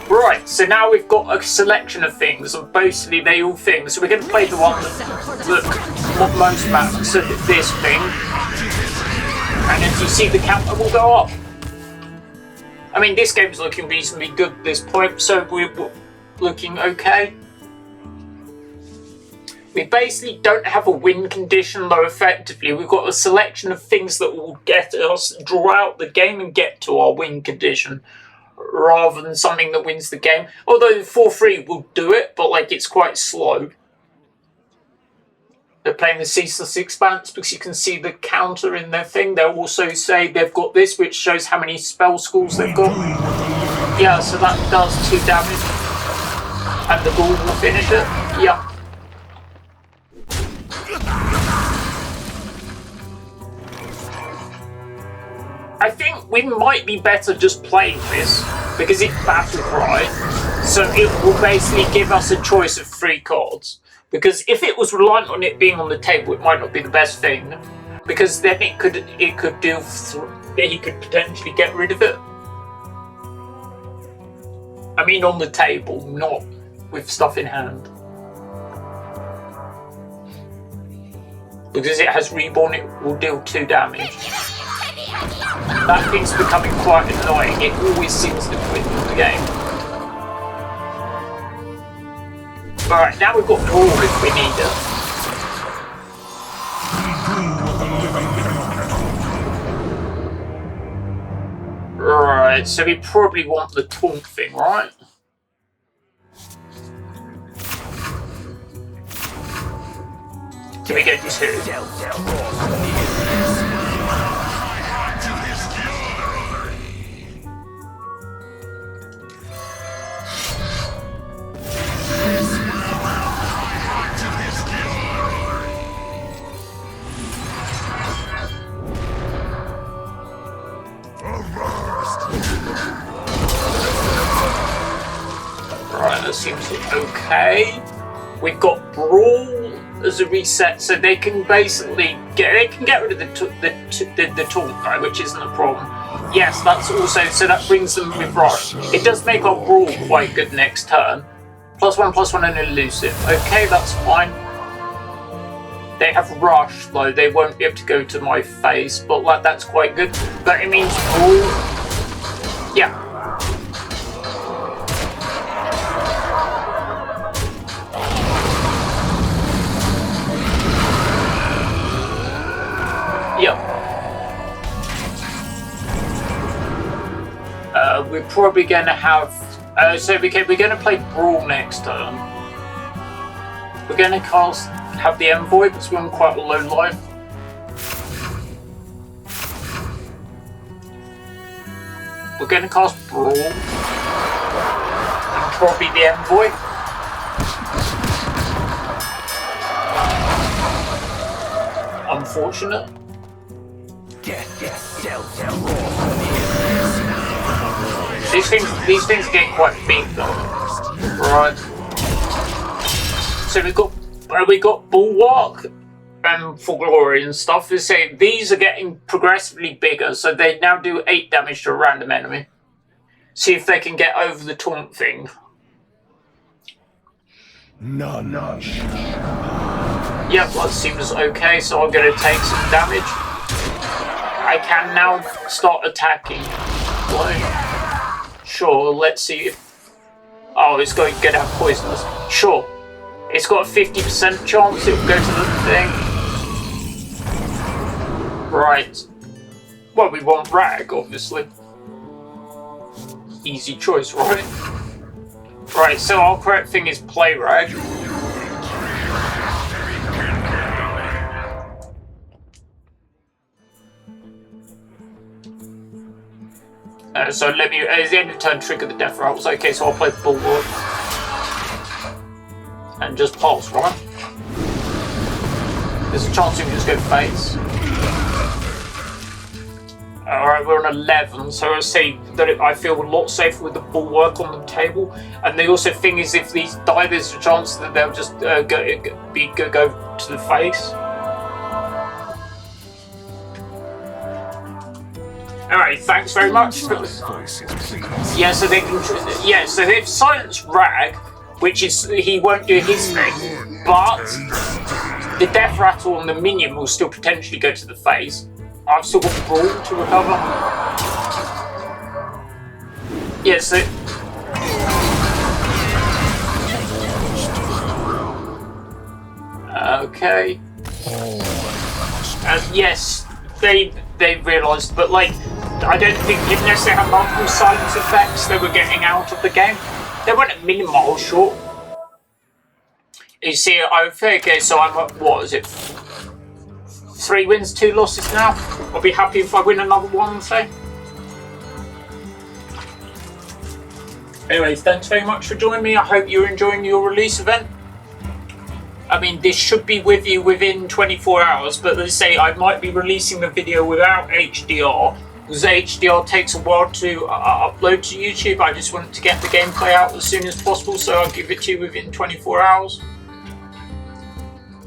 Right, so now we've got a selection of things, and basically they all things. So we're going to play the one that most matters, so this thing. And as you see, the counter will go up. I mean, this game's looking reasonably good at this point, so we're looking okay. We basically don't have a win condition, though, effectively. We've got a selection of things that will get us, draw out the game and get to our win condition, rather than something that wins the game. Although 4-3 will do it, but, like, it's quite slow. They're playing the Ceaseless Expanse because you can see the counter in their thing. They'll also say they've got this, which shows how many spell schools they've got. Yeah, so that does 2 damage. And the ball will finish it. Yeah. I think we might be better just playing this because it's battle cry. So it will basically give us a choice of 3 cards. Because if it was reliant on it being on the table, it might not be the best thing. Because then he could potentially get rid of it. I mean on the table, not with stuff in hand. Because it has Reborn, it will deal 2 damage. That thing's becoming quite annoying. It always seems to win the game. Alright, now we've got Brawl if we need it. Right, so we probably want the taunt thing, right? Can we get 2? Seems okay. We've got Brawl as a reset, so they can basically get rid of the taunt guy, which isn't a problem. Yes, that's also so that brings them with Rush. It does make our Brawl quite good next turn. +1/+1 and elusive. Okay, that's fine. They have Rush though; they won't be able to go to my face, but like that's quite good. But it means Brawl. Yeah. We're probably going to have... we're going to play Brawl next turn. We're going to have the Envoy because we're on quite a low life. We're going to cast Brawl. And probably the Envoy. Unfortunate. These things are getting quite big though. Right. So we got Bulwark and For Glory and stuff. They say these are getting progressively bigger, so they now do 8 damage to a random enemy. See if they can get over the taunt thing.
No.
Yep, that seems okay, so I'm going to take some damage. I can now start attacking. Sure, let's see if... Oh, it's going to have poisonous. Sure. It's got a 50% chance it will go to the thing. Right. Well, we want Rag, obviously. Easy choice, right? Right, so our correct thing is play Rag. So let me, at the end of turn, trigger the death rolls. Okay, so I'll play the Bulwark. And just pulse, right? There's a chance we can just go face. Alright, we're on 11, so I say that I feel a lot safer with the Bulwark on the table. And the also thing is, if these die, there's a chance that they'll just go to the face. Alright, thanks very much. Yeah, so they can. Yeah, so they've silenced Rag, which is he won't do his thing, but the Death Rattle and the minion will still potentially go to the face. I've still got Brawl to recover. Yeah, so. Okay. Yes, they realised, but like, I don't think unless they have multiple silence effects, they were getting out of the game. They weren't a million miles short. You see, okay, so I'm at, what is it? 3 wins, 2 losses now. I'll be happy if I win another one, say. Anyway, thanks very much for joining me. I hope you're enjoying your release event. I mean, this should be with you within 24 hours, but let's say I might be releasing the video without HDR, because HDR takes a while to upload to YouTube. I just wanted to get the gameplay out as soon as possible, so I'll give it to you within 24 hours.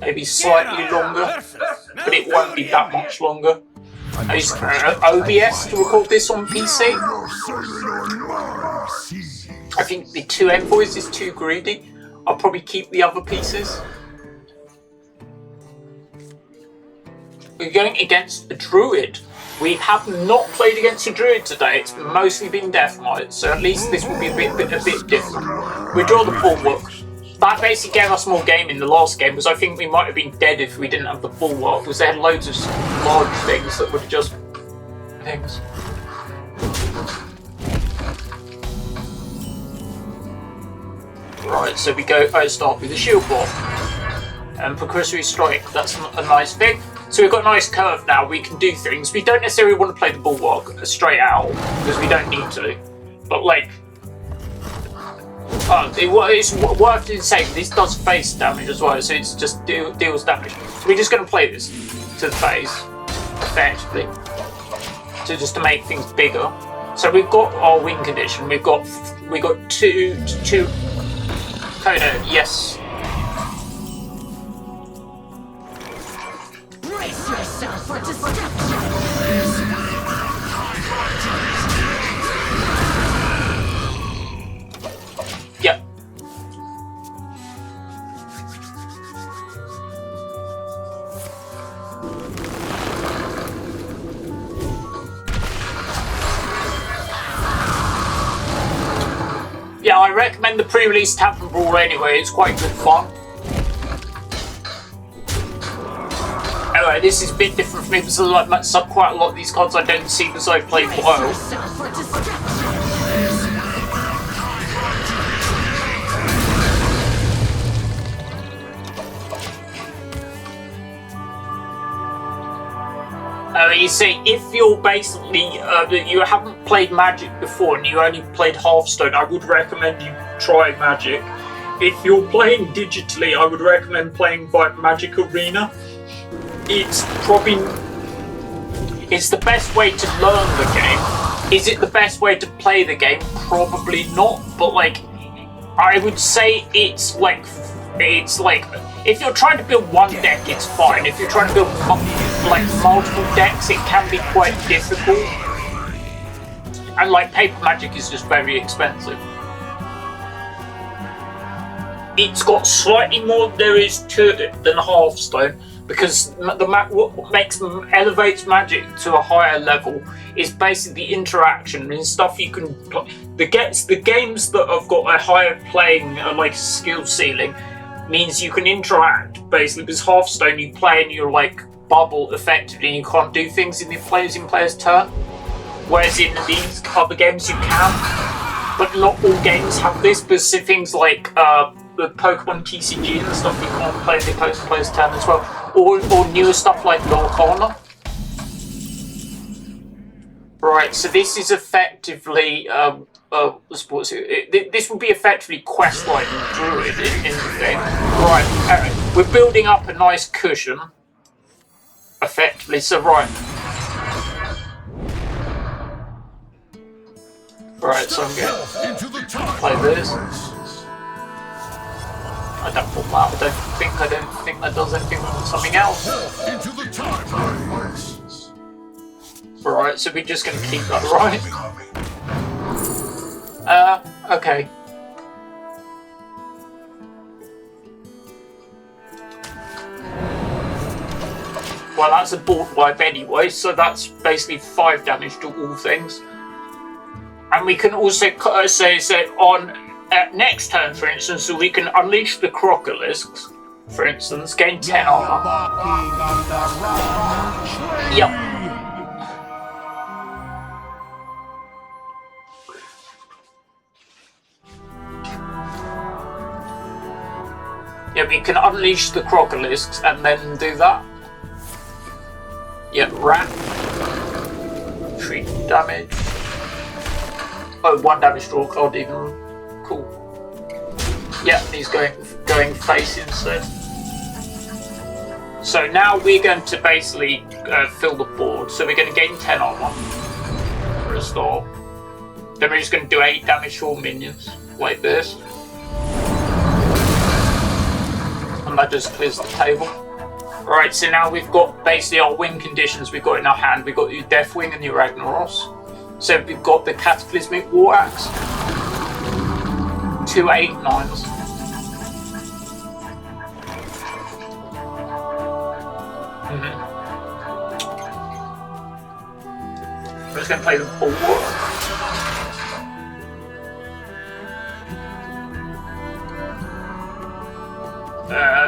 Maybe slightly longer, but it won't be that much longer. I use OBS to record this on PC. I think the 2 envoys is too greedy. I'll probably keep the other pieces. We're going against a druid. We have not played against a druid today. It's mostly been Death Knight, so at least this will be a bit different. We draw the Bulwark. That basically gave us more game in the last game, because I think we might have been dead if we didn't have the Bulwark, because they had loads of large things that would just things. Right, so we go. I start with the Shield Ball and Precursory Strike. That's a nice thing. So we've got a nice curve now. We can do things. We don't necessarily want to play the Bulwark straight out because we don't need to. But like, it's worth saying this does face damage as well. So it's just deals damage. So we're just going to play this to the face effectively, so just to make things bigger. So we've got our win condition. We've got two. Kodo, yes.
Brace yourself for destruction.
Yep. Yeah, I recommend the pre-release Tavern Brawl anyway, it's quite good fun. Anyway, this is a bit different for me because I like quite a lot of these cards I don't see because I play Brawl. You see, if you're basically, you haven't played Magic before and you only played Hearthstone, I would recommend you try Magic. If you're playing digitally, I would recommend playing by Magic Arena. It's the best way to learn the game. Is it the best way to play the game? Probably not, but like, I would say it's like, if you're trying to build one deck, it's fine. If you're trying to build like multiple decks, it can be quite difficult. And like paper Magic is just very expensive. It's got slightly more there is to it than Hearthstone, because what elevates Magic to a higher level is basically the interaction and stuff you can play. The games that have got a higher playing like skill ceiling means you can interact basically, because Hearthstone you play and you're like bubble effectively. You can't do things in the player's turn. Whereas in these other games you can. But not all games have this, but things like the Pokemon TCG and stuff you can't play in the player's turn as well. Or newer stuff like Lock On. Right, so this is effectively this would be effectively quest-like Druid in the thing. Right, we're building up a nice cushion, effectively. So right, so I'm going to play this. I don't think that does anything with something else. Right, so we're just going to keep that, right? Okay. Well, that's a board wipe anyway, so that's basically 5 damage to all things. And we can also say on next turn, for instance, so we can unleash the Crocolisk, for instance, gain 10 armor. Yep. Yeah, we can unleash the Crocolisks and then do that. Yeah, Rat. 3 damage. Oh, 1 damage to all card even. Cool. Yeah, he's going face instead. So now we're going to basically fill the board. So we're going to gain 10 armor for a start. Then we're just going to do 8 damage to all minions, like this. And that just clears the table. Right, so now we've got basically our win conditions we've got in our hand. We've got your Deathwing and your Ragnaros. So we've got the Cataclysmic War Axe. 2 8/9s. I'm just going to play the Bulwark.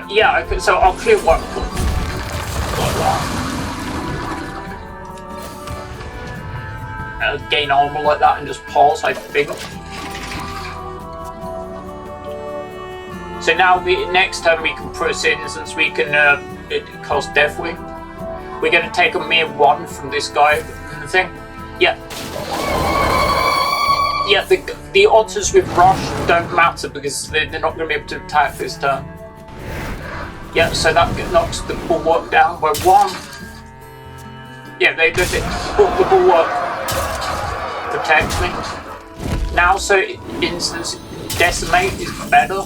Yeah, so I'll clear 1 like that. Gain armor like that and just pause, I think. So now next turn we can press in, since we can cast Deathwing. We're going to take a mere 1 from this guy in the thing. Yeah. Yeah, the otters with Rush don't matter because they're not going to be able to attack this turn. Yeah, so that knocks the Bulwark down by 1. Yeah, the Bulwark protects me. Now, so instance, Decimate is better.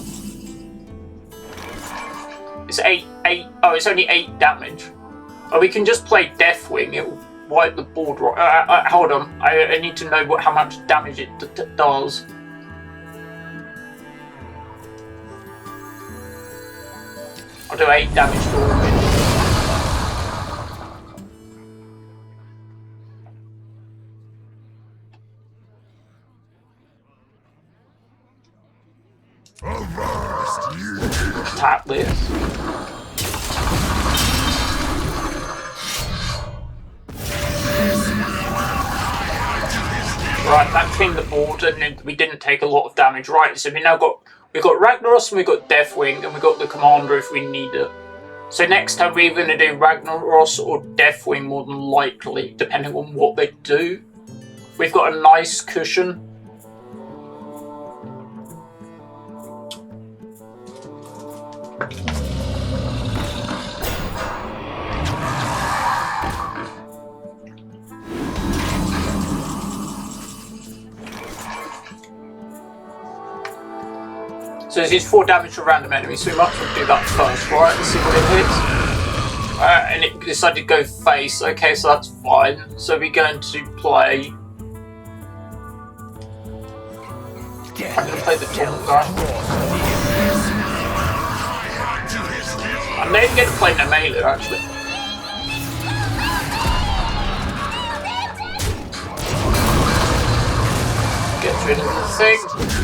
It's 8. Oh, it's only 8 damage. Oh, we can just play Deathwing. It will wipe the board. Hold on. I need to know how much damage it does. I'll do 8 damage to all minions. Tap this. Right, that cleaned the board and we didn't take a lot of damage. Right, so we've got Ragnaros and we've got Deathwing and we've got the Commander if we need it. So next time we're going to do Ragnaros or Deathwing more than likely, depending on what they do. We've got a nice cushion. So this is 4 damage to random enemies, so we might as well do that first, right? Let's see what it hits. And it decided to go face. Okay, so that's fine. So we're going to play. I'm going to play the taunt guy. I'm then going to play Namela actually. Get rid of the thing.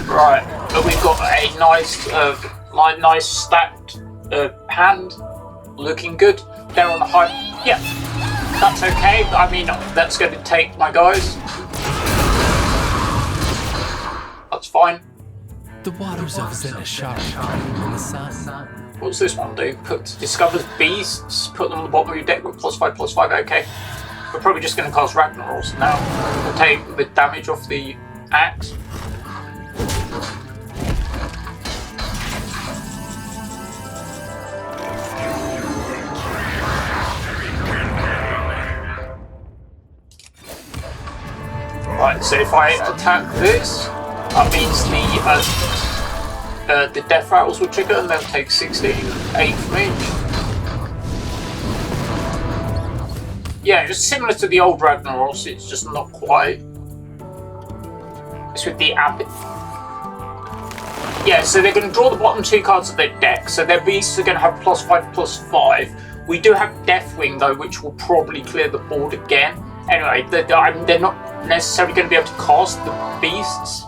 Right, but we've got a nice stacked hand, looking good. they're on the high. Yeah, that's okay. I mean, that's going to take my guys. That's fine.
The waters of Zenishar in the sun.
What's this one do? Discovers beasts, put them on the bottom of your deck with +5/+5, okay. We're probably just going to cast Ragnaros now. We'll take the damage off the axe. Right, so if I attack this, that means the death rattles will trigger and they'll take 16, 8 from each. Yeah, just similar to the old Ragnaros, it's just not quite. It's with the abbot. Yeah, so they're going to draw the bottom 2 cards of their deck, so their beasts are going to have +5/+5. We do have Deathwing though, which will probably clear the board again. Anyway, they're not necessarily going to be able to cast the beasts.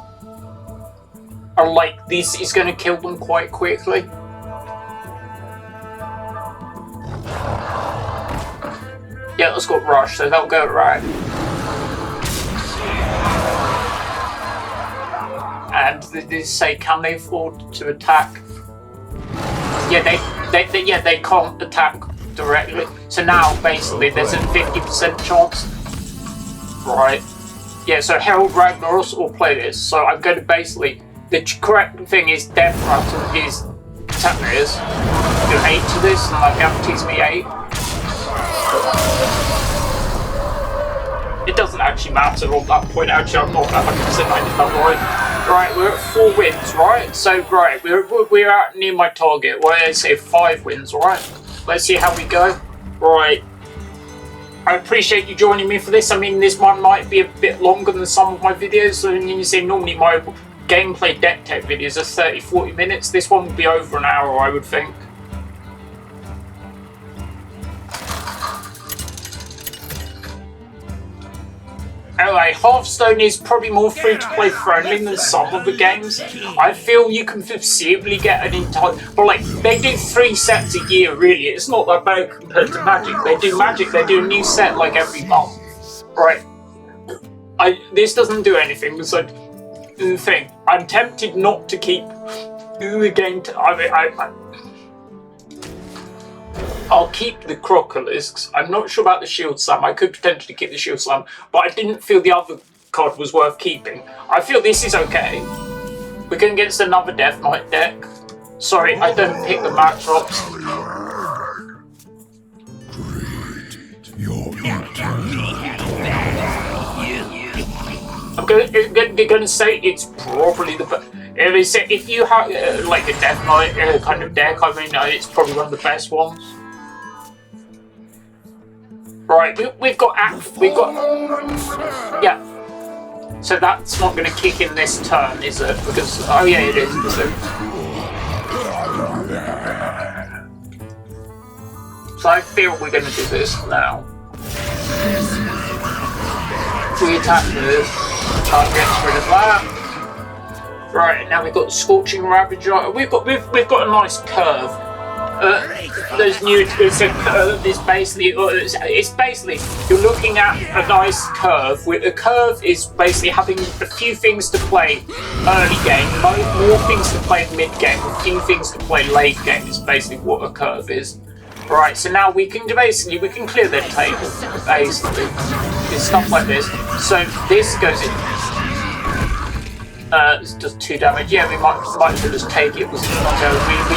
Or like, this is going to kill them quite quickly. Yeah, let's go Rush, so they'll go right. And they say, can they afford to attack? Yeah, they can't attack directly. So now, basically, there's a 50% chance. Right. Yeah, so Herald Ragnaros will play this. So I'm going to basically... The correct thing is Death Rattle is Tatmers. Do 8 to this, and that guarantees me 8. It doesn't actually matter at that point. Actually, I'm not 100% I did that right. Right, we're at 4 wins, right? So, right, we're at near my target. Well, I say 5 wins, right? Let's see how we go. Right. I appreciate you joining me for this. I mean, this one might be a bit longer than some of my videos. So, you see, normally my gameplay deck tech videos are 30-40 minutes. This one will be over an hour, I would think. Anyway, Hearthstone is probably more free-to-play friendly than some of the games. I feel you can foreseeably get an entire... But like, they do 3 sets a year, really. It's not that bad compared to Magic. They do a new set like every month. Right. This doesn't do anything besides the thing. I'm tempted not to keep the game... I'll keep the Crocolisk. I'm not sure about the Shield Slam. I could potentially keep the Shield Slam, but I didn't feel the other card was worth keeping. I feel this is okay. We're going against another Death Knight deck. Sorry, I don't pick the match drops. I'm going to say it's probably the best. If you have like a Death Knight kind of deck, I mean, it's probably one of the best ones. Right, we've got, yeah. So that's not going to kick in this turn, is it? Because, oh yeah, it is. So I feel we're going to do this now. We attack this, can't get rid of that. Right, now we've got the Scorching Ravager. We've got a nice curve. There's new. It's a curve. It's basically you're looking at a nice curve. A curve is basically having a few things to play early game, more things to play mid game, a few things to play late game. Is basically what a curve is. Right. So now we can clear their table. Basically, it's stuff like this. So this goes in. It does 2 damage. Yeah, we might as well just take it. We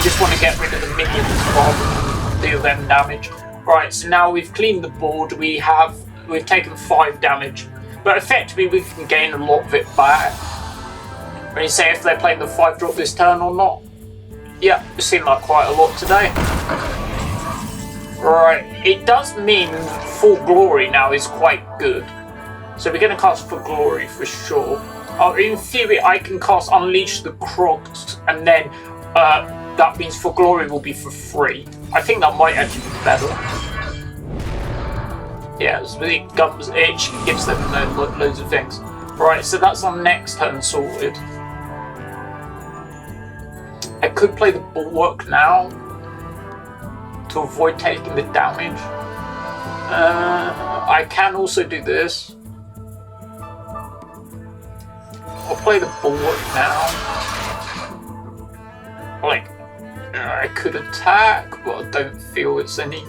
just want to get rid of the minions rather than deal them damage. Right, so now we've cleaned the board. We've taken 5 damage, but effectively we can gain a lot of it back. When you say if they're playing the 5-drop this turn or not, yeah, it seemed like quite a lot today. Right, it does mean Full Glory now is quite good, so we're going to cast Full Glory for sure. In theory, I can cast Unleash the Crocs, and then that means For Glory will be for free. I think that might actually be better. Yeah, so it gives them loads of things. Right, so that's on next turn sorted. I could play the Bulwark now to avoid taking the damage. I can also do this. I'll play the bullet now. Like, I could attack, but I don't feel it's any.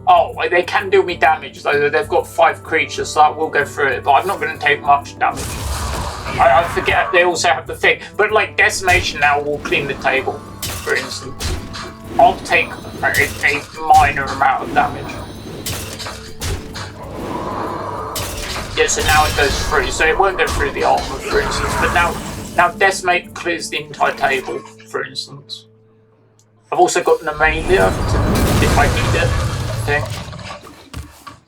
Oh, they can deal me damage though. They've got 5 creatures, so I will go through it. But I'm not going to take much damage. I forget they also have the thing. But like decimation now will clean the table, for instance. I'll take a minor amount of damage. Yeah, so now it goes through. So it won't go through the armor, for instance. But now decimate clears the entire table, for instance. I've also got an Amelia if I need it. Thing.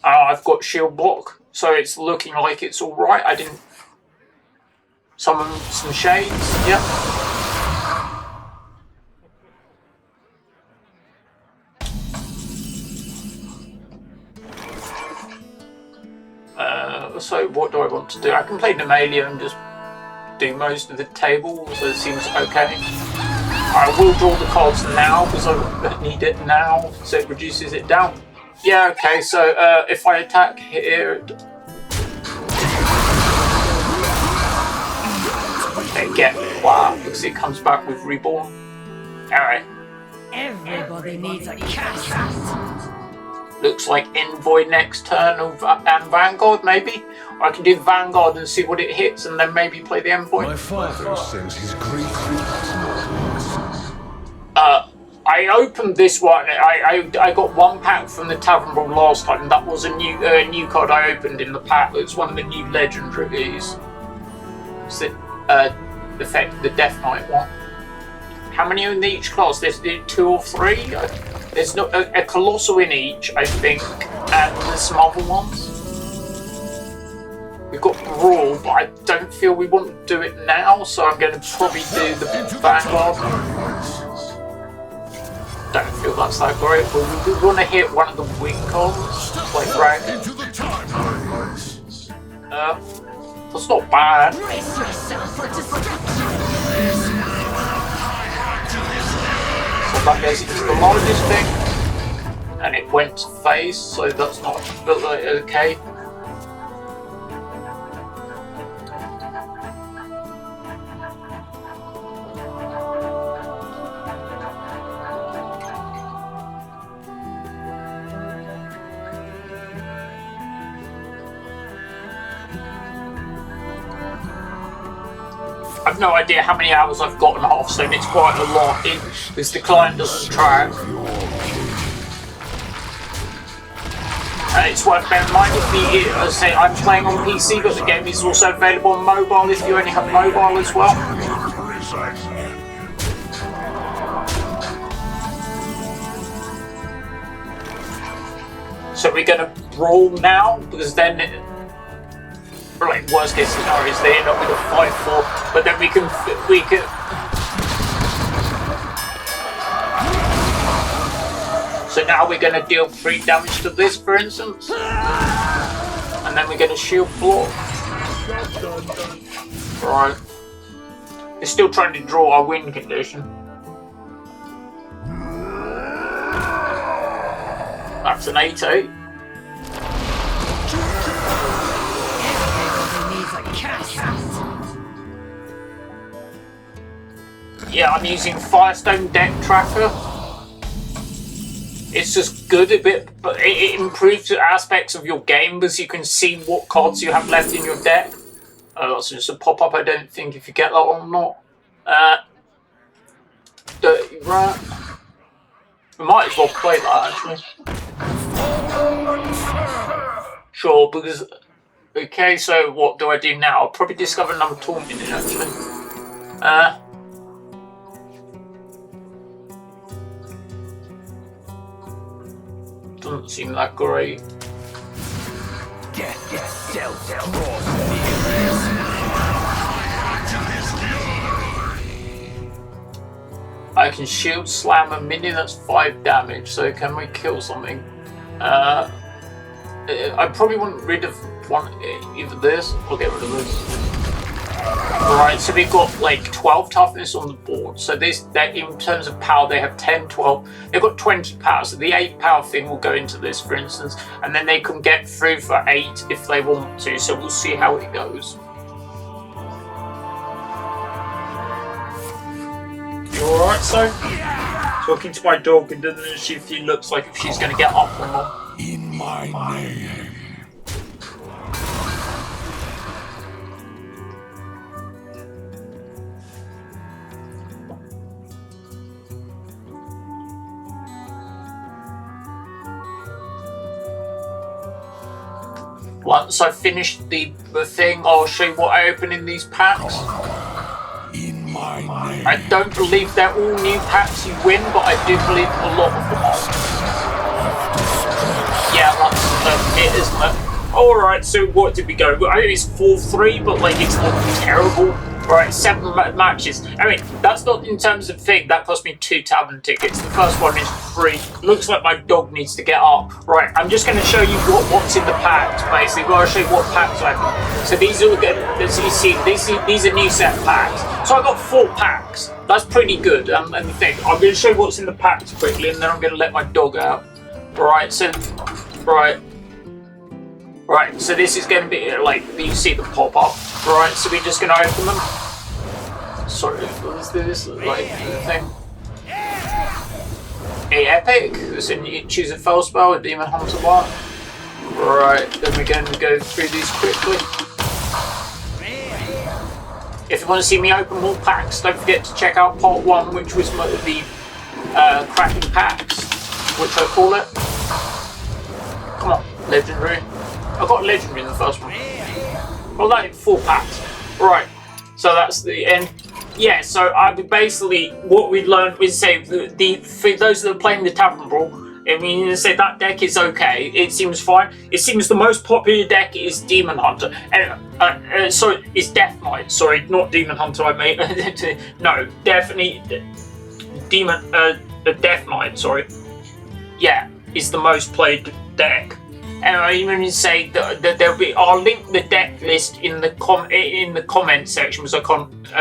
I've got shield block, so it's looking like it's all right. I didn't summon some shades. Yep. So what do I want to do? I can play Nemalia and just do most of the table, so it seems okay. I will draw the cards now because I need it now, so it reduces it down. Yeah, okay, so if I attack here, they get wow because it comes back with Reborn. Alright.
Everybody needs a cash.
Looks like Envoy next turn and Vanguard, maybe? Or I can do Vanguard and see what it hits and then maybe play the Envoy.
My father sends his grief.
I opened this one. I got 1 pack from the Tavern Brawl last time. That was a new card I opened in the pack. It was one of the new legendaries. It's the effect, the Death Knight one. How many in each class? There's 2 or 3. There's not a Colossal in each, I think, and there's some other ones. We've got Brawl, but I don't feel we want to do it now, so I'm going to probably do the Vanguard. Don't feel that's that great, but we want to hit one of the wing cards, like Dragon. That's not bad.
Brace yourself for destruction.
So that goes into the largest thing, and it went to phase, so that's not okay. I've no idea how many hours I've got on Hearthstone. It's quite a lot because the client doesn't track. It's worth bearing in mind if I say I'm playing on PC, but the game is also available on mobile if you only have mobile as well. So we're going to Brawl now because then. Like worst case scenario is they end up with a 5-4, but then we can. So now we're going to deal 3 damage to this, for instance, and then we're going to shield block. Right. It's still trying to draw our win condition. That's an 8-8. Yeah, I'm using Firestone Deck Tracker. It's just good a bit, but it improves aspects of your game because you can see what cards you have left in your deck. That's just a pop-up, I don't think, if you get that or not. Dirty Rat. We might as well play that, actually. Sure, because... Okay, so what do I do now? I'll probably discover another tournament, actually. Doesn't seem that great.
Get yourself
I can shield slam a minion, that's 5 damage, so can we kill something? I probably want rid of either this or get rid of this. Right, so we've got like 12 toughness on the board. So that in terms of power, they have 10, 12. They've got 20 power. So the 8 power thing will go into this, for instance, and then they can get through for 8 if they want to. So we'll see how it goes. You alright, so? Talking to my dog and then see if she looks like if she's going to get up or not.
In my name.
Once I've finished the thing, I'll show you what I open in these packs.
In my name.
I don't believe they're all new packs you win, but I do believe a lot of them are. Yeah, that's it, isn't it? Alright, so what did we go? I think it's 4-3, but like it's not terrible. Right, 7 matches. I mean, that's not in terms of thing. That cost me 2 Tavern tickets. The first one is free. Looks like my dog needs to get up. Right, I'm just going to show you what's in the packs, basically. I'll show you what packs I have. So these are good. As you see, these are new set packs. So I got 4 packs. That's pretty good. And the thing, I'm going to show you what's in the packs quickly, and then I'm going to let my dog out. Right, so Right, so this is going to be like you see the pop up. Right, so we're just going to open them. Sorry, let's do this like thing. A epic. So you choose a fell spell, a demon hunter one. Right, then we're going to go through these quickly. If you want to see me open more packs, don't forget to check out part 1, which was the cracking packs, which I call it. Come on, legendary. I got legendary in the first one. Well, that's 4 packs. Right, so that's the end. Yeah, so I basically what we learned was say for those that are playing the Tavern Brawl, I mean, you say that deck is okay. It seems fine. It seems the most popular deck is Demon Hunter, and sorry, it's Death Knight. Sorry, not Demon Hunter. I mean, no, definitely Demon Death Knight. Sorry, yeah, is the most played deck. And I even say that there'll be. I'll link the deck list in the comment section, because I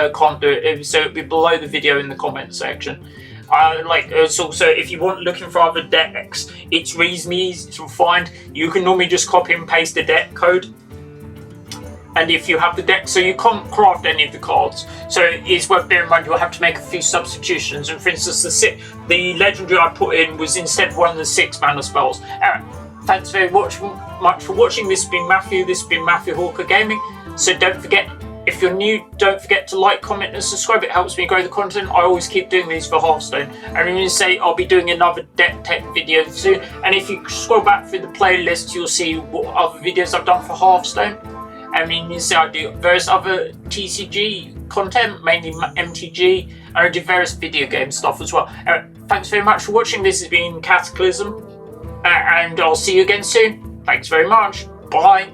can't do it. So it'll be below the video in the comment section. So if you want looking for other decks, it's reasonably easy to find. You can normally just copy and paste the deck code. And if you have the deck, so you can't craft any of the cards. So it's worth bearing in mind you'll have to make a few substitutions. And for instance, the legendary I put in was instead of one of the 6 mana spells. Thanks very much for watching. This has been Matthew. This has been Matthew Hawker Gaming. So don't forget, if you're new, don't forget to like, comment, and subscribe. It helps me grow the content. I always keep doing these for Hearthstone. And I'm going to say I'll be doing another deck tech video soon. And if you scroll back through the playlist, you'll see what other videos I've done for Hearthstone. I mean, you see I do various other TCG content, mainly MTG, and I do various video game stuff as well. Thanks very much for watching. This has been CATACLYSM. And I'll see you again soon. Thanks very much. Bye.